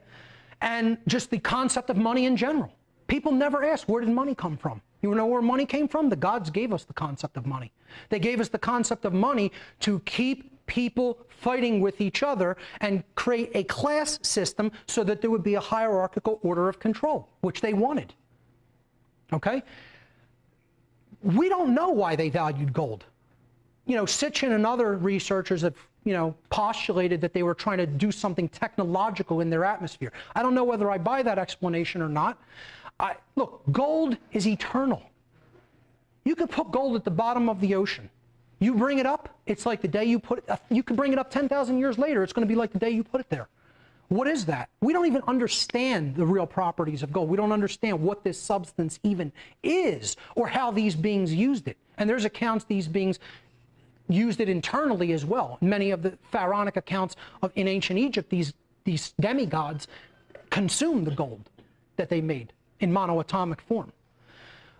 And just the concept of money in general. People never ask, where did money come from? You know where money came from? The gods gave us the concept of money. They gave us the concept of money to keep people fighting with each other and create a class system so that there would be a hierarchical order of control, which they wanted. Okay? We don't know why they valued gold. You know, Sitchin and other researchers have, you know, postulated that they were trying to do something technological in their atmosphere. I don't know whether I buy that explanation or not. Look, gold is eternal. You could put gold at the bottom of the ocean. You bring it up, it's like the day you put it, you can bring it up 10,000 years later, it's going to be like the day you put it there. What is that? We don't even understand the real properties of gold. We don't understand what this substance even is or how these beings used it. And there's accounts these beings used it internally as well. Many of the pharaonic accounts in ancient Egypt, these demigods consumed the gold that they made in monoatomic form.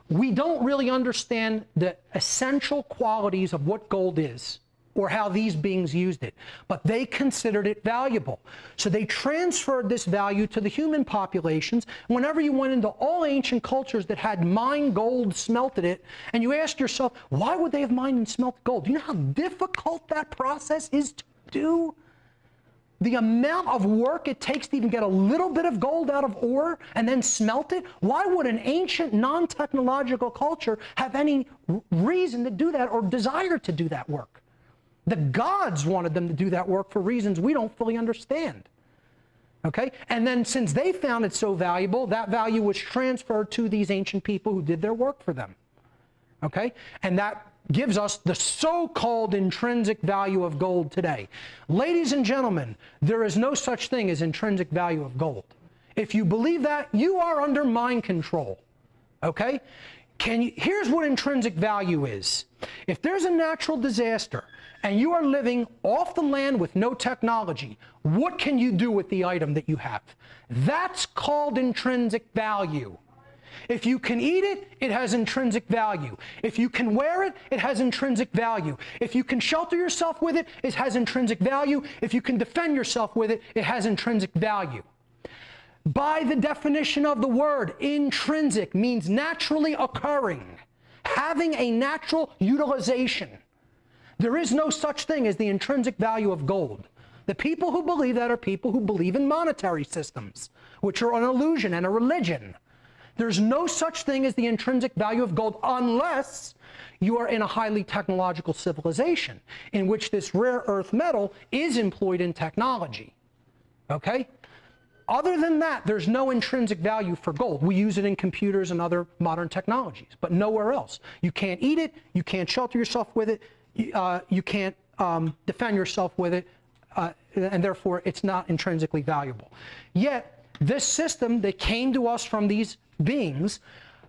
We don't really understand the essential qualities of what gold is or how these beings used it, but they considered it valuable. So they transferred this value to the human populations. Whenever you went into all ancient cultures that had mined gold, smelted it, and you ask yourself, why would they have mined and smelted gold? Do you know how difficult that process is to do? The amount of work it takes to even get a little bit of gold out of ore and then smelt it? Why would an ancient non-technological culture have any reason to do that or desire to do that work? The gods wanted them to do that work for reasons we don't fully understand. Okay? And then since they found it so valuable, that value was transferred to these ancient people who did their work for them. Okay? And that gives us the so-called intrinsic value of gold today. Ladies and gentlemen, there is no such thing as intrinsic value of gold. If you believe that, you are under mind control. Okay? Here's what intrinsic value is. If there's a natural disaster and you are living off the land with no technology, what can you do with the item that you have? That's called intrinsic value. If you can eat it, it has intrinsic value. If you can wear it, it has intrinsic value. If you can shelter yourself with it, it has intrinsic value. If you can defend yourself with it, it has intrinsic value. By the definition of the word, intrinsic means naturally occurring, having a natural utilization. There is no such thing as the intrinsic value of gold. The people who believe that are people who believe in monetary systems, which are an illusion and a religion. There's no such thing as the intrinsic value of gold unless you are in a highly technological civilization in which this rare earth metal is employed in technology. Okay? Other than that, there's no intrinsic value for gold. We use it in computers and other modern technologies, but nowhere else. You can't eat it, you can't shelter yourself with it, you can't defend yourself with it, and therefore it's not intrinsically valuable. Yet, this system that came to us from these beings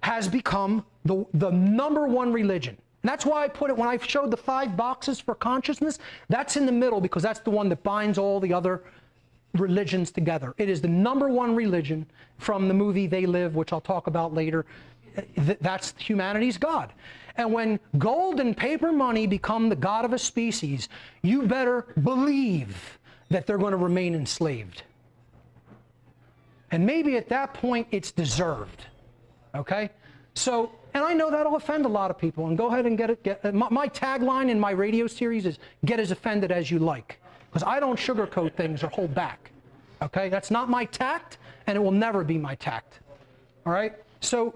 has become the #1 religion. And that's why I put it, when I showed the 5 boxes for consciousness, that's in the middle because that's the one that binds all the other religions together. It is the #1 religion from the movie They Live, which I'll talk about later. That's humanity's God. And when gold and paper money become the god of a species, you better believe that they're going to remain enslaved. And maybe at that point, it's deserved. Okay? So, and I know that'll offend a lot of people. And go ahead and get it. My tagline in my radio series is, get as offended as you like. Because I don't sugarcoat things or hold back. Okay? That's not my tact, and it will never be my tact. All right? So,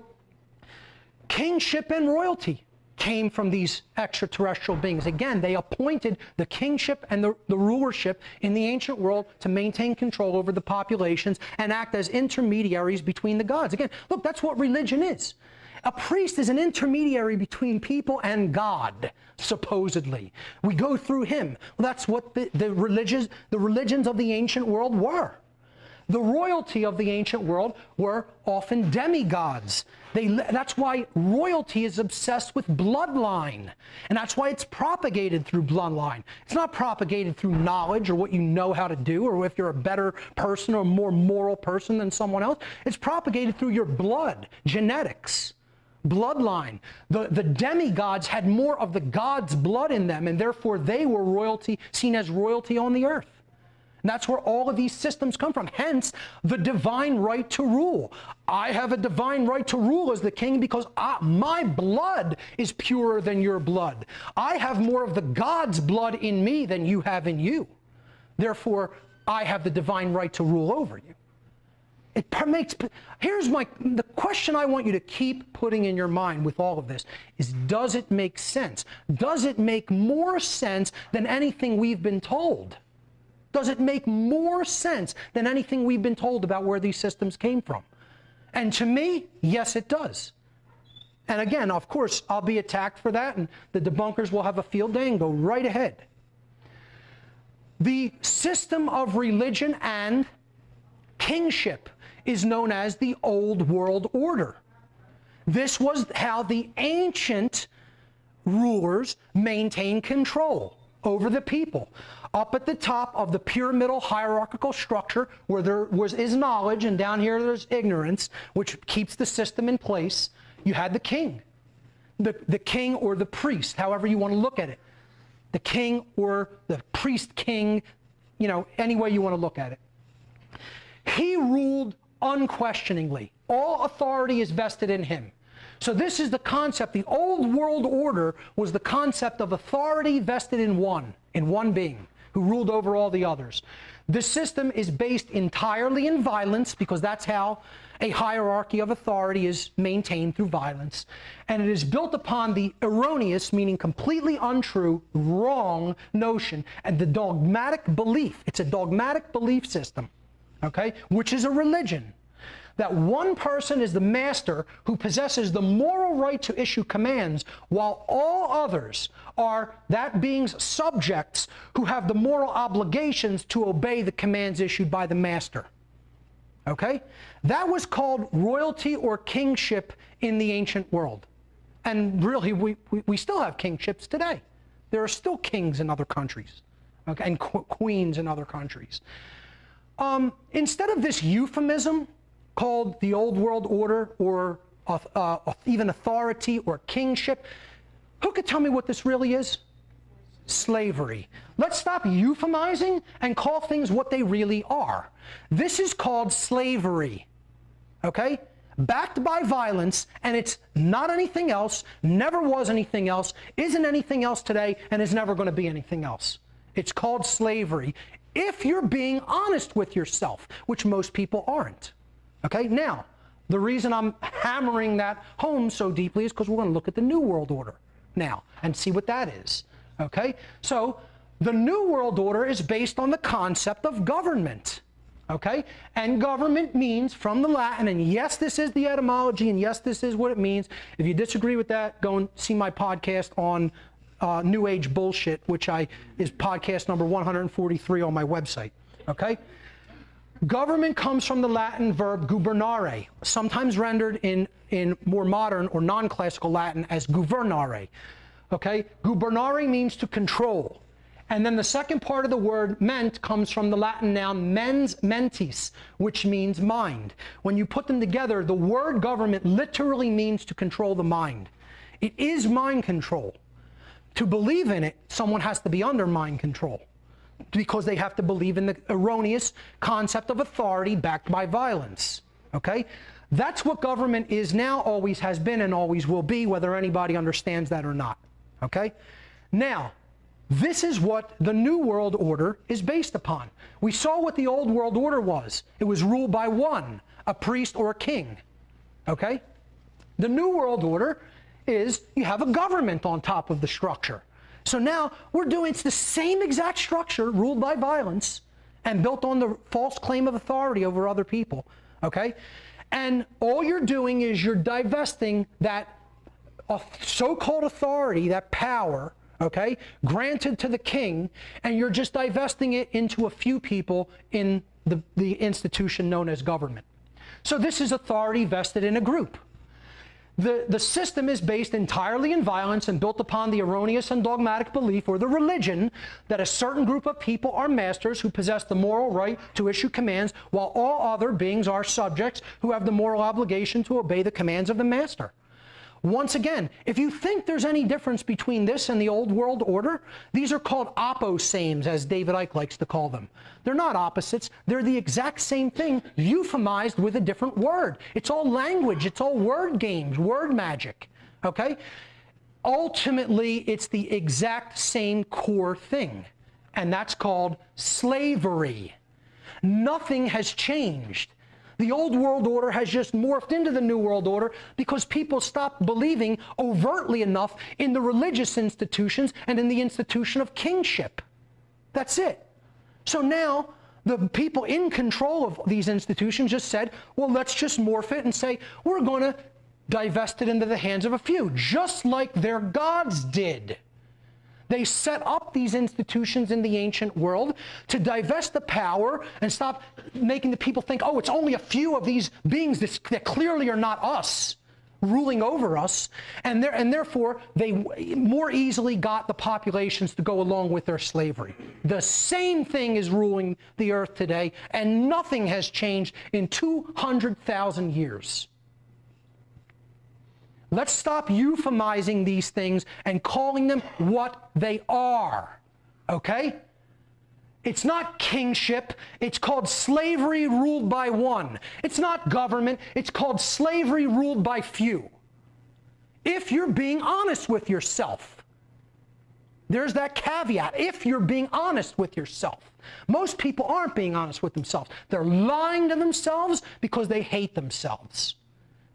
kingship and royalty came from these extraterrestrial beings. Again, they appointed the kingship and the rulership in the ancient world to maintain control over the populations and act as intermediaries between the gods. Again, look, that's what religion is. A priest is an intermediary between people and God, supposedly. We go through him. Well, that's what the religions of the ancient world were. The royalty of the ancient world were often demigods. That's why royalty is obsessed with bloodline. And that's why it's propagated through bloodline. It's not propagated through knowledge or what you know how to do or if you're a better person or a more moral person than someone else. It's propagated through your blood, genetics, bloodline. The demigods had more of the God's blood in them, and therefore they were royalty, seen as royalty on the earth. And that's where all of these systems come from. Hence, the divine right to rule. I have a divine right to rule as the king because my blood is purer than your blood. I have more of the God's blood in me than you have in you. Therefore, I have the divine right to rule over you. Here's the question I want you to keep putting in your mind with all of this is, does it make sense? Does it make more sense than anything we've been told? Does it make more sense than anything we've been told about where these systems came from? And to me, yes, it does. And again, of course, I'll be attacked for that, and the debunkers will have a field day and go right ahead. The system of religion and kingship is known as the Old World Order. This was how the ancient rulers maintained control over the people. Up at the top of the pyramidal hierarchical structure where there is knowledge, and down here there's ignorance, which keeps the system in place, you had the king. The king or the priest, however you want to look at it. The king or the priest king, any way you want to look at it. He ruled unquestioningly. All authority is vested in him. So this is the concept. The Old World Order was the concept of authority vested in one being, who ruled over all the others. This system is based entirely in violence because that's how a hierarchy of authority is maintained, through violence. And it is built upon the erroneous, meaning completely untrue, wrong notion, and the dogmatic belief. It's a dogmatic belief system, okay, which is a religion. That one person is the master who possesses the moral right to issue commands, while all others are that being's subjects who have the moral obligations to obey the commands issued by the master. Okay? That was called royalty or kingship in the ancient world. And really, we still have kingships today. There are still kings in other countries, okay, and queens in other countries. Instead of this euphemism called the Old World Order, or even authority or kingship, who could tell me what this really is? Slavery. Let's stop euphemizing and call things what they really are. This is called slavery, okay? Backed by violence, and it's not anything else, never was anything else, isn't anything else today, and is never going to be anything else. It's called slavery, if you're being honest with yourself, which most people aren't. Okay, now, the reason I'm hammering that home so deeply is because we're going to look at the New World Order now and see what that is. Okay, so the New World Order is based on the concept of government. Okay, and government means, from the Latin, and yes, this is the etymology, and yes, this is what it means. If you disagree with that, go and see my podcast on New Age bullshit, which is podcast number 143 on my website. Okay. Government comes from the Latin verb gubernare, sometimes rendered in more modern or non-classical Latin as governare. Okay? Gubernare means to control. And then the second part of the word ment comes from the Latin noun mens mentis, which means mind. When you put them together, the word government literally means to control the mind. It is mind control. To believe in it, someone has to be under mind control, because they have to believe in the erroneous concept of authority backed by violence. Okay? That's what government is now, always has been, and always will be, whether anybody understands that or not. Okay? Now, this is what the New World Order is based upon. We saw what the Old World Order was. It was ruled by one, a priest or a king. Okay? The New World Order is you have a government on top of the structure. So now it's the same exact structure ruled by violence and built on the false claim of authority over other people, okay? And all you're doing is you're divesting that so-called authority, that power, okay, granted to the king, and you're just divesting it into a few people in the institution known as government. So this is authority vested in a group. The system is based entirely in violence and built upon the erroneous and dogmatic belief or the religion that a certain group of people are masters who possess the moral right to issue commands, while all other beings are subjects who have the moral obligation to obey the commands of the master. Once again, if you think there's any difference between this and the old world order, these are called opposames, as David Icke likes to call them. They're not opposites. They're the exact same thing, euphemized with a different word. It's all language. It's all word games, word magic, okay? Ultimately, it's the exact same core thing, and that's called slavery. Nothing has changed. The old world order has just morphed into the new world order because people stopped believing overtly enough in the religious institutions and in the institution of kingship. That's it. So now the people in control of these institutions just said, well, let's just morph it and say, we're going to divest it into the hands of a few, just like their gods did. They set up these institutions in the ancient world to divest the power and stop making the people think, oh, it's only a few of these beings that clearly are not us ruling over us. And therefore, they more easily got the populations to go along with their slavery. The same thing is ruling the earth today, and nothing has changed in 200,000 years. Let's stop euphemizing these things and calling them what they are, okay? It's not kingship. It's called slavery ruled by one. It's not government. It's called slavery ruled by few. If you're being honest with yourself. There's that caveat, if you're being honest with yourself. Most people aren't being honest with themselves. They're lying to themselves because they hate themselves.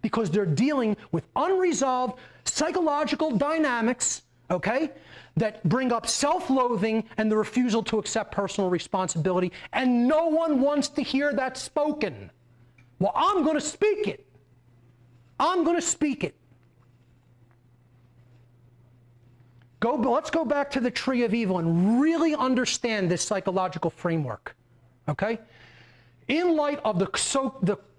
Because they're dealing with unresolved psychological dynamics, okay, that bring up self-loathing and the refusal to accept personal responsibility, and no one wants to hear that spoken. Well, I'm going to speak it. I'm going to speak it. Let's go back to the tree of evil and really understand this psychological framework, okay? In light of the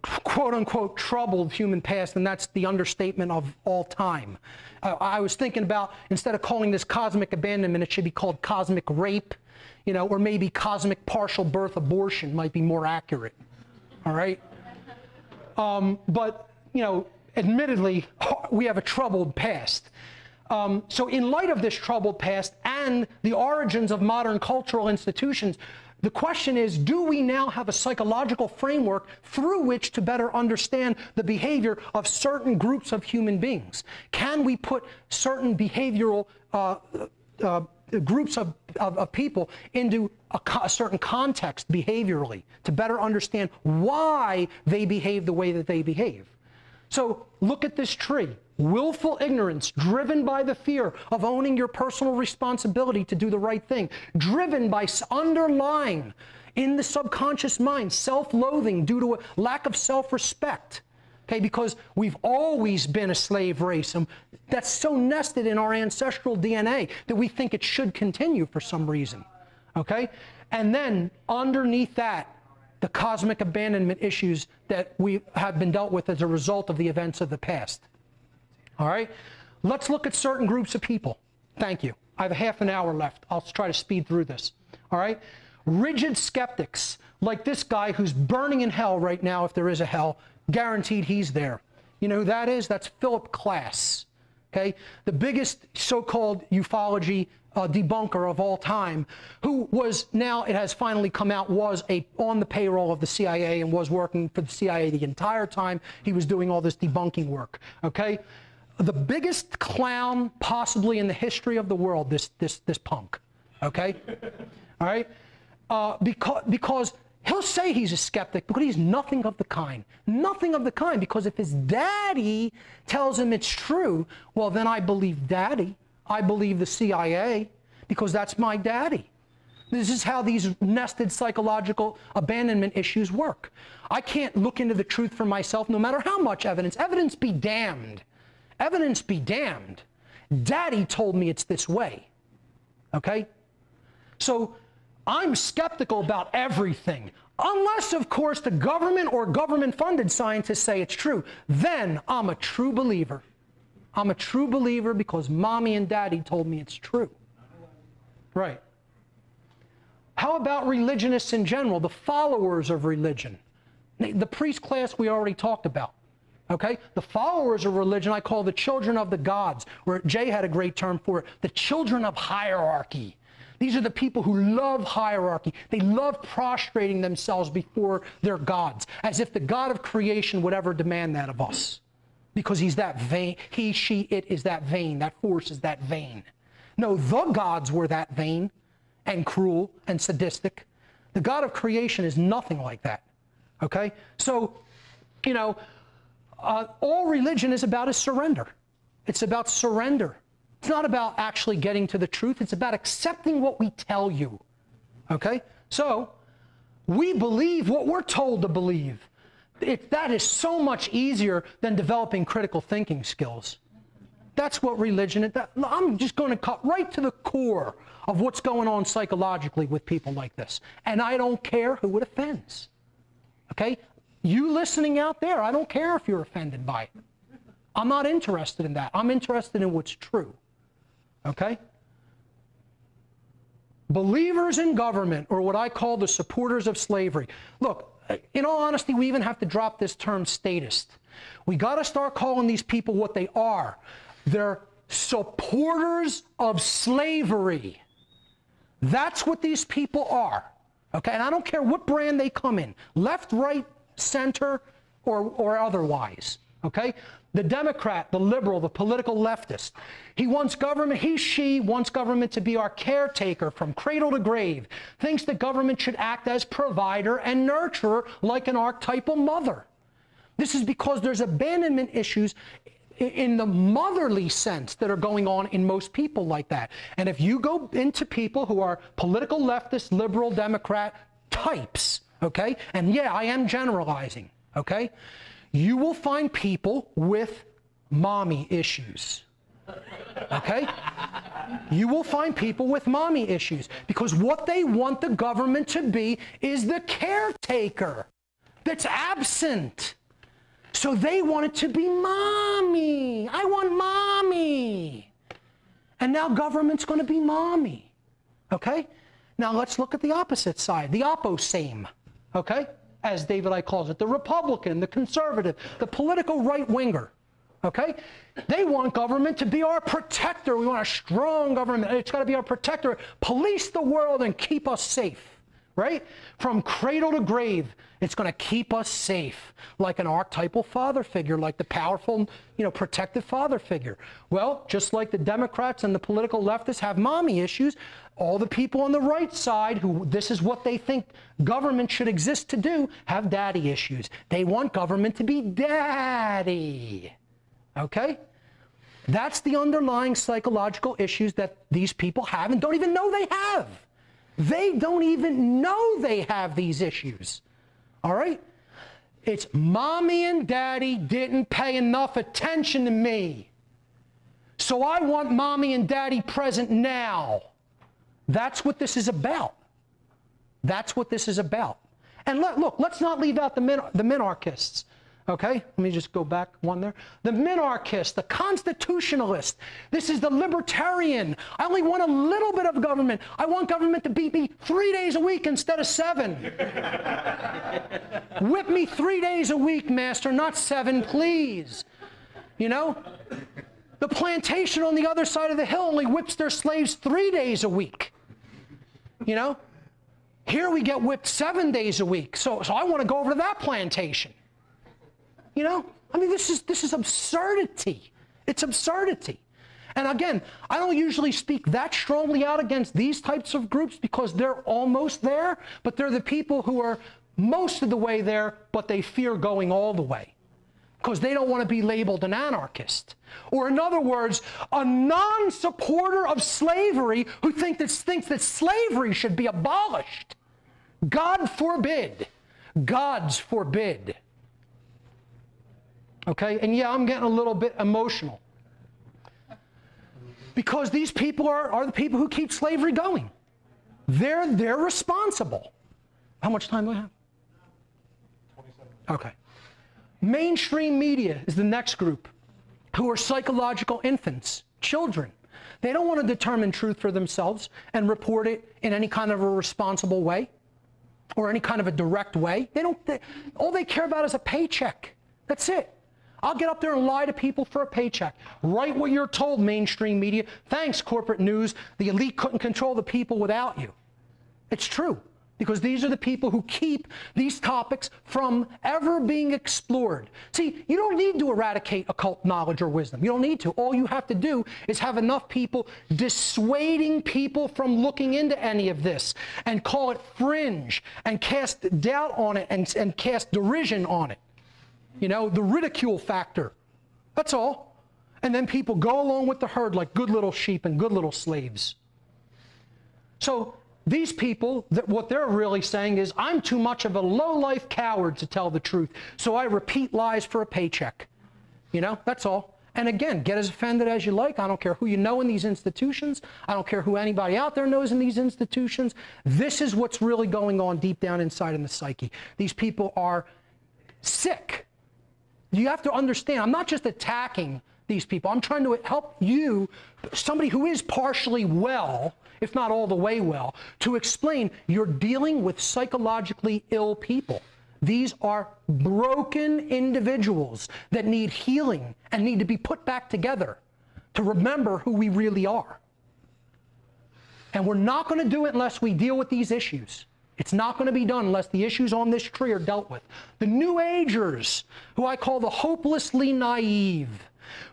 quote-unquote troubled human past, and that's the understatement of all time. I was thinking about, instead of calling this cosmic abandonment, it should be called cosmic rape, you know, or maybe cosmic partial birth abortion might be more accurate, all right? But, you know, admittedly, we have a troubled past. So in light of this troubled past and the origins of modern cultural institutions, the question is, do we now have a psychological framework through which to better understand the behavior of certain groups of human beings? Can we put certain behavioral groups of people into a certain context behaviorally to better understand why they behave the way that they behave? So look at this tree. Willful ignorance, driven by the fear of owning your personal responsibility to do the right thing, driven by underlying in the subconscious mind self-loathing due to a lack of self-respect, okay, because we've always been a slave race, and that's so nested in our ancestral DNA that we think it should continue for some reason, okay? And then underneath that, the cosmic abandonment issues that we have been dealt with as a result of the events of the past. All right, let's look at certain groups of people. Thank you. I have a half an hour left. I'll try to speed through this. All right, rigid skeptics like this guy who's burning in hell right now, if there is a hell, guaranteed he's there. You know who that is? That's Philip Klass. Okay, the biggest so-called ufology debunker of all time, who was, now it has finally come out, was on the payroll of the CIA and was working for the CIA the entire time he was doing all this debunking work. Okay. The biggest clown possibly in the history of the world, this punk, okay? All right? Because he'll say he's a skeptic, but he's nothing of the kind. Nothing of the kind, because if his daddy tells him it's true, well, then I believe daddy. I believe the CIA, because that's my daddy. This is how these nested psychological abandonment issues work. I can't look into the truth for myself no matter how much evidence. Evidence be damned. Evidence be damned. Daddy told me it's this way. Okay? So I'm skeptical about everything. Unless, of course, the government or government-funded scientists say it's true. Then I'm a true believer. I'm a true believer because mommy and daddy told me it's true. Right. How about religionists in general, the followers of religion? The priest class we already talked about. Okay? The followers of religion I call the children of the gods, or Jay had a great term for it, the children of hierarchy. These are the people who love hierarchy. They love prostrating themselves before their gods, as if the God of creation would ever demand that of us. Because he's that vain, he, she, it is that vain, that force is that vain. No, the gods were that vain and cruel and sadistic. The God of creation is nothing like that. Okay? So, you know, all religion is about is surrender. It's about surrender. It's not about actually getting to the truth. It's about accepting what we tell you. Okay? So, we believe what we're told to believe. That is so much easier than developing critical thinking skills. That's what religion is. I'm just going to cut right to the core of what's going on psychologically with people like this. And I don't care who it offends. Okay? You listening out there, I don't care if you're offended by it. I'm not interested in that. I'm interested in what's true. Okay? Believers in government, or what I call the supporters of slavery. Look, in all honesty, we even have to drop this term statist. We got to start calling these people what they are. They're supporters of slavery. That's what these people are. Okay? And I don't care what brand they come in. Left, right, center, or otherwise. Okay? The Democrat, the liberal, the political leftist. He wants government, she wants government to be our caretaker from cradle to grave. Thinks that government should act as provider and nurturer like an archetypal mother. This is because there's abandonment issues in the motherly sense that are going on in most people like that. And if you go into people who are political leftist, liberal, Democrat types, okay, and yeah, I am generalizing, okay, you will find people with mommy issues. Okay? You will find people with mommy issues because what they want the government to be is the caretaker that's absent. So they want it to be mommy. I want mommy. And now government's going to be mommy. Okay? Now let's look at the opposite side, the opposame. Okay? As David Icke calls it, the Republican, the conservative, the political right-winger, okay? They want government to be our protector. We want a strong government. It's got to be our protector. Police the world and keep us safe, right? From cradle to grave, it's going to keep us safe, like an archetypal father figure, like the powerful, you know, protective father figure. Well, just like the Democrats and the political leftists have mommy issues, all the people on the right side, who this is what they think government should exist to do, have daddy issues. They want government to be daddy. Okay? That's the underlying psychological issues that these people have and don't even know they have. They don't even know they have these issues. All right? It's mommy and daddy didn't pay enough attention to me. So I want mommy and daddy present now. That's what this is about. That's what this is about. And look, let's not leave out the minarchists. Okay? Let me just go back one there. The minarchist, the constitutionalist. This is the libertarian. I only want a little bit of government. I want government to beat me 3 days a week instead of 7. Whip me 3 days a week, master, not 7, please. You know? The plantation on the other side of the hill only whips their slaves 3 days a week. You know? Here we get whipped 7 days a week. So I want to go over to that plantation. You know? I mean, this is absurdity. It's absurdity. And again, I don't usually speak that strongly out against these types of groups because they're almost there, but they're the people who are most of the way there, but they fear going all the way. because they don't want to be labeled an anarchist. Or in other words, a non-supporter of slavery who thinks that slavery should be abolished. God forbid. Gods forbid. Okay? And yeah, I'm getting a little bit emotional. Because these people are the people who keep slavery going. They're responsible. How much time do I have? 27. Okay. Mainstream media is the next group, who are psychological infants, children. They don't want to determine truth for themselves and report it in any kind of a responsible way or any kind of a direct way. All they care about is a paycheck. That's it. I'll get up there and lie to people for a paycheck. Write what you're told, mainstream media. Thanks, corporate news. The elite couldn't control the people without you. It's true, because these are the people who keep these topics from ever being explored. See, you don't need to eradicate occult knowledge or wisdom. You don't need to. All you have to do is have enough people dissuading people from looking into any of this and call it fringe and cast doubt on it and cast derision on it. You know, the ridicule factor. That's all. And then people go along with the herd like good little sheep and good little slaves. So these people, what they're really saying is, I'm too much of a low-life coward to tell the truth, so I repeat lies for a paycheck. You know, that's all. And again, get as offended as you like. I don't care who you know in these institutions. I don't care who anybody out there knows in these institutions. This is what's really going on deep down inside in the psyche. These people are sick. You have to understand, I'm not just attacking these people. I'm trying to help you, somebody who is partially well, if not all the way well, to explain you're dealing with psychologically ill people. These are broken individuals that need healing and need to be put back together to remember who we really are. And we're not going to do it unless we deal with these issues. It's not going to be done unless the issues on this tree are dealt with. The New Agers, who I call the hopelessly naive,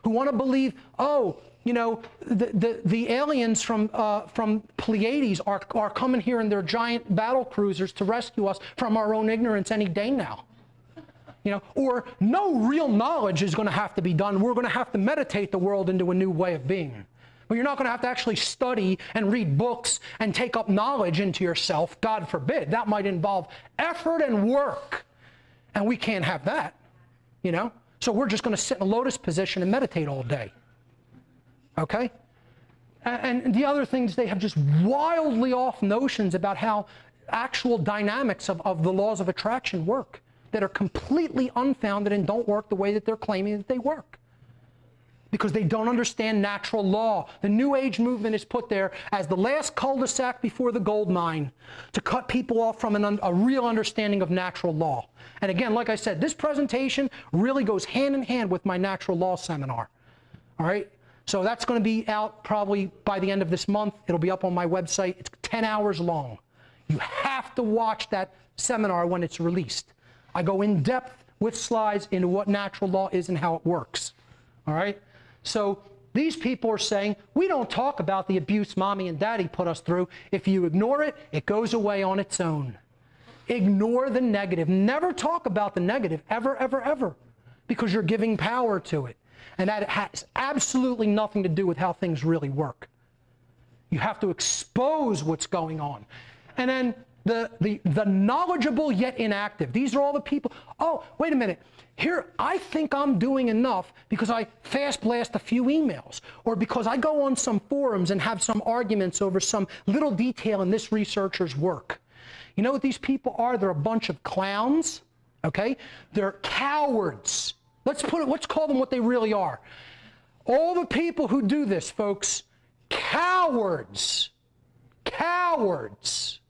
who want to believe, oh, you know, the aliens from Pleiades are coming here in their giant battle cruisers to rescue us from our own ignorance any day now. You know, or no real knowledge is going to have to be done. We're going to have to meditate the world into a new way of being. But you're not going to have to actually study and read books and take up knowledge into yourself. God forbid. That might involve effort and work. And we can't have that, you know. So we're just going to sit in a lotus position and meditate all day. Okay? And the other things, they have just wildly off notions about how actual dynamics of the laws of attraction work that are completely unfounded and don't work the way that they're claiming that they work. Because they don't understand natural law. The New Age movement is put there as the last cul-de-sac before the gold mine to cut people off from a real understanding of natural law. And again, like I said, this presentation really goes hand in hand with my natural law seminar. All right? So that's going to be out probably by the end of this month. It'll be up on my website. It's 10 hours long. You have to watch that seminar when it's released. I go in depth with slides into what natural law is and how it works. All right? So these people are saying, we don't talk about the abuse mommy and daddy put us through. If you ignore it, it goes away on its own. Ignore the negative. Never talk about the negative, ever, ever, ever, because you're giving power to it. And that has absolutely nothing to do with how things really work. You have to expose what's going on. And then the knowledgeable yet inactive. These are all the people. Oh, wait a minute. Here, I think I'm doing enough because I fast blast a few emails, or because I go on some forums and have some arguments over some little detail in this researcher's work. You know what these people are? They're a bunch of clowns, okay? They're cowards. Let's call them what they really are. All the people who do this, folks, cowards. Cowards.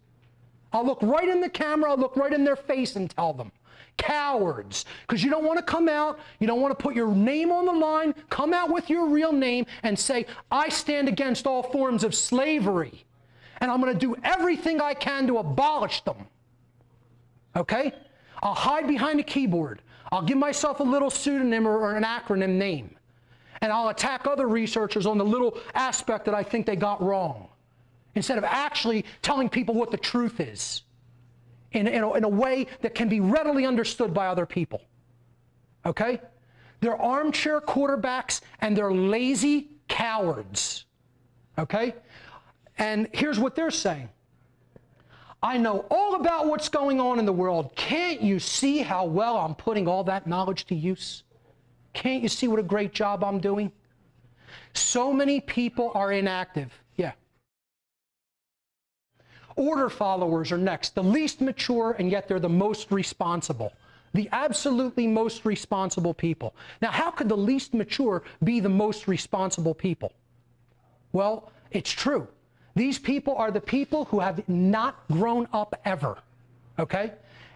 I'll look right in the camera, I'll look right in their face and tell them. Cowards. Because you don't want to come out, you don't want to put your name on the line, come out with your real name and say, I stand against all forms of slavery, and I'm going to do everything I can to abolish them. Okay? I'll hide behind a keyboard. I'll give myself a little pseudonym or an acronym name. And I'll attack other researchers on the little aspect that I think they got wrong, instead of actually telling people what the truth is in a way that can be readily understood by other people. Okay? They're armchair quarterbacks, and they're lazy cowards. Okay? And here's what they're saying. I know all about what's going on in the world. Can't you see how well I'm putting all that knowledge to use? Can't you see what a great job I'm doing? So many people are inactive. Yeah. Order followers are next. The least mature, and yet they're the most responsible. The absolutely most responsible people. Now, how could the least mature be the most responsible people? Well, it's true. These people are the people who have not grown up ever, okay?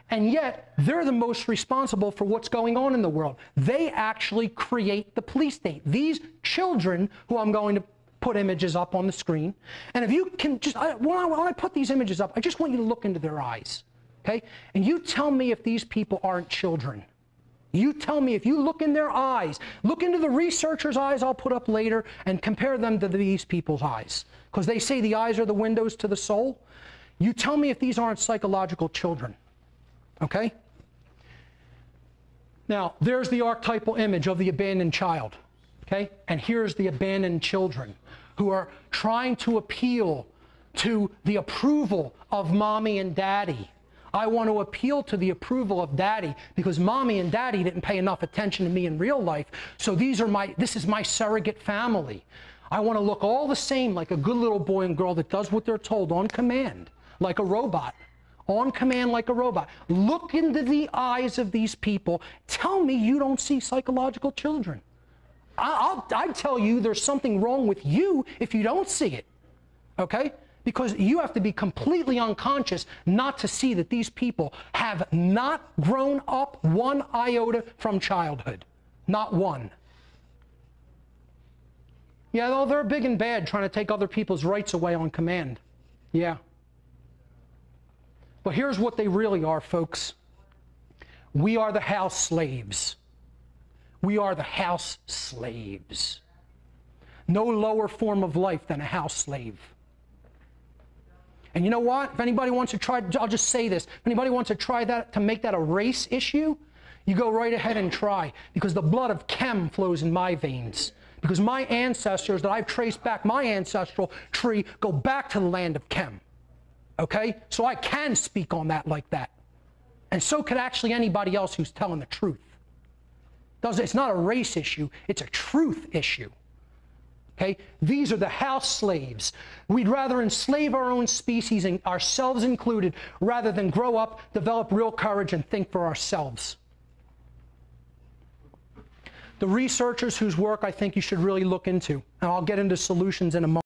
And yet, they're the most responsible for what's going on in the world. They actually create the police state. These children, who I'm going to put images up on the screen, and if you can just, when I put these images up, I just want you to look into their eyes, okay? And you tell me if these people aren't children. You tell me if you look in their eyes, look into the researchers' eyes I'll put up later, and compare them to these people's eyes. Because they say the eyes are the windows to the soul. You tell me if these aren't psychological children. Okay? Now, there's the archetypal image of the abandoned child. Okay? And here's the abandoned children who are trying to appeal to the approval of mommy and daddy. I want to appeal to the approval of daddy because mommy and daddy didn't pay enough attention to me in real life. So this is my surrogate family. I want to look all the same like a good little boy and girl that does what they're told on command, like a robot. On command like a robot. Look into the eyes of these people. Tell me you don't see psychological children. I'd tell you there's something wrong with you if you don't see it. Okay? Because you have to be completely unconscious not to see that these people have not grown up one iota from childhood. Not one. Yeah, though they're big and bad trying to take other people's rights away on command. Yeah. But here's what they really are, folks. We are the house slaves. We are the house slaves. No lower form of life than a house slave. And you know what? If anybody wants to try, I'll just say this. If anybody wants to try that, to make that a race issue, you go right ahead and try. Because the blood of Chem flows in my veins. Because my ancestors that I've traced back, my ancestral tree, go back to the land of Chem. Okay? So I can speak on that like that. And so could actually anybody else who's telling the truth. It's not a race issue, it's a truth issue. Okay? These are the house slaves. We'd rather enslave our own species, and ourselves included, rather than grow up, develop real courage, and think for ourselves. The researchers whose work I think you should really look into, and I'll get into solutions in a moment.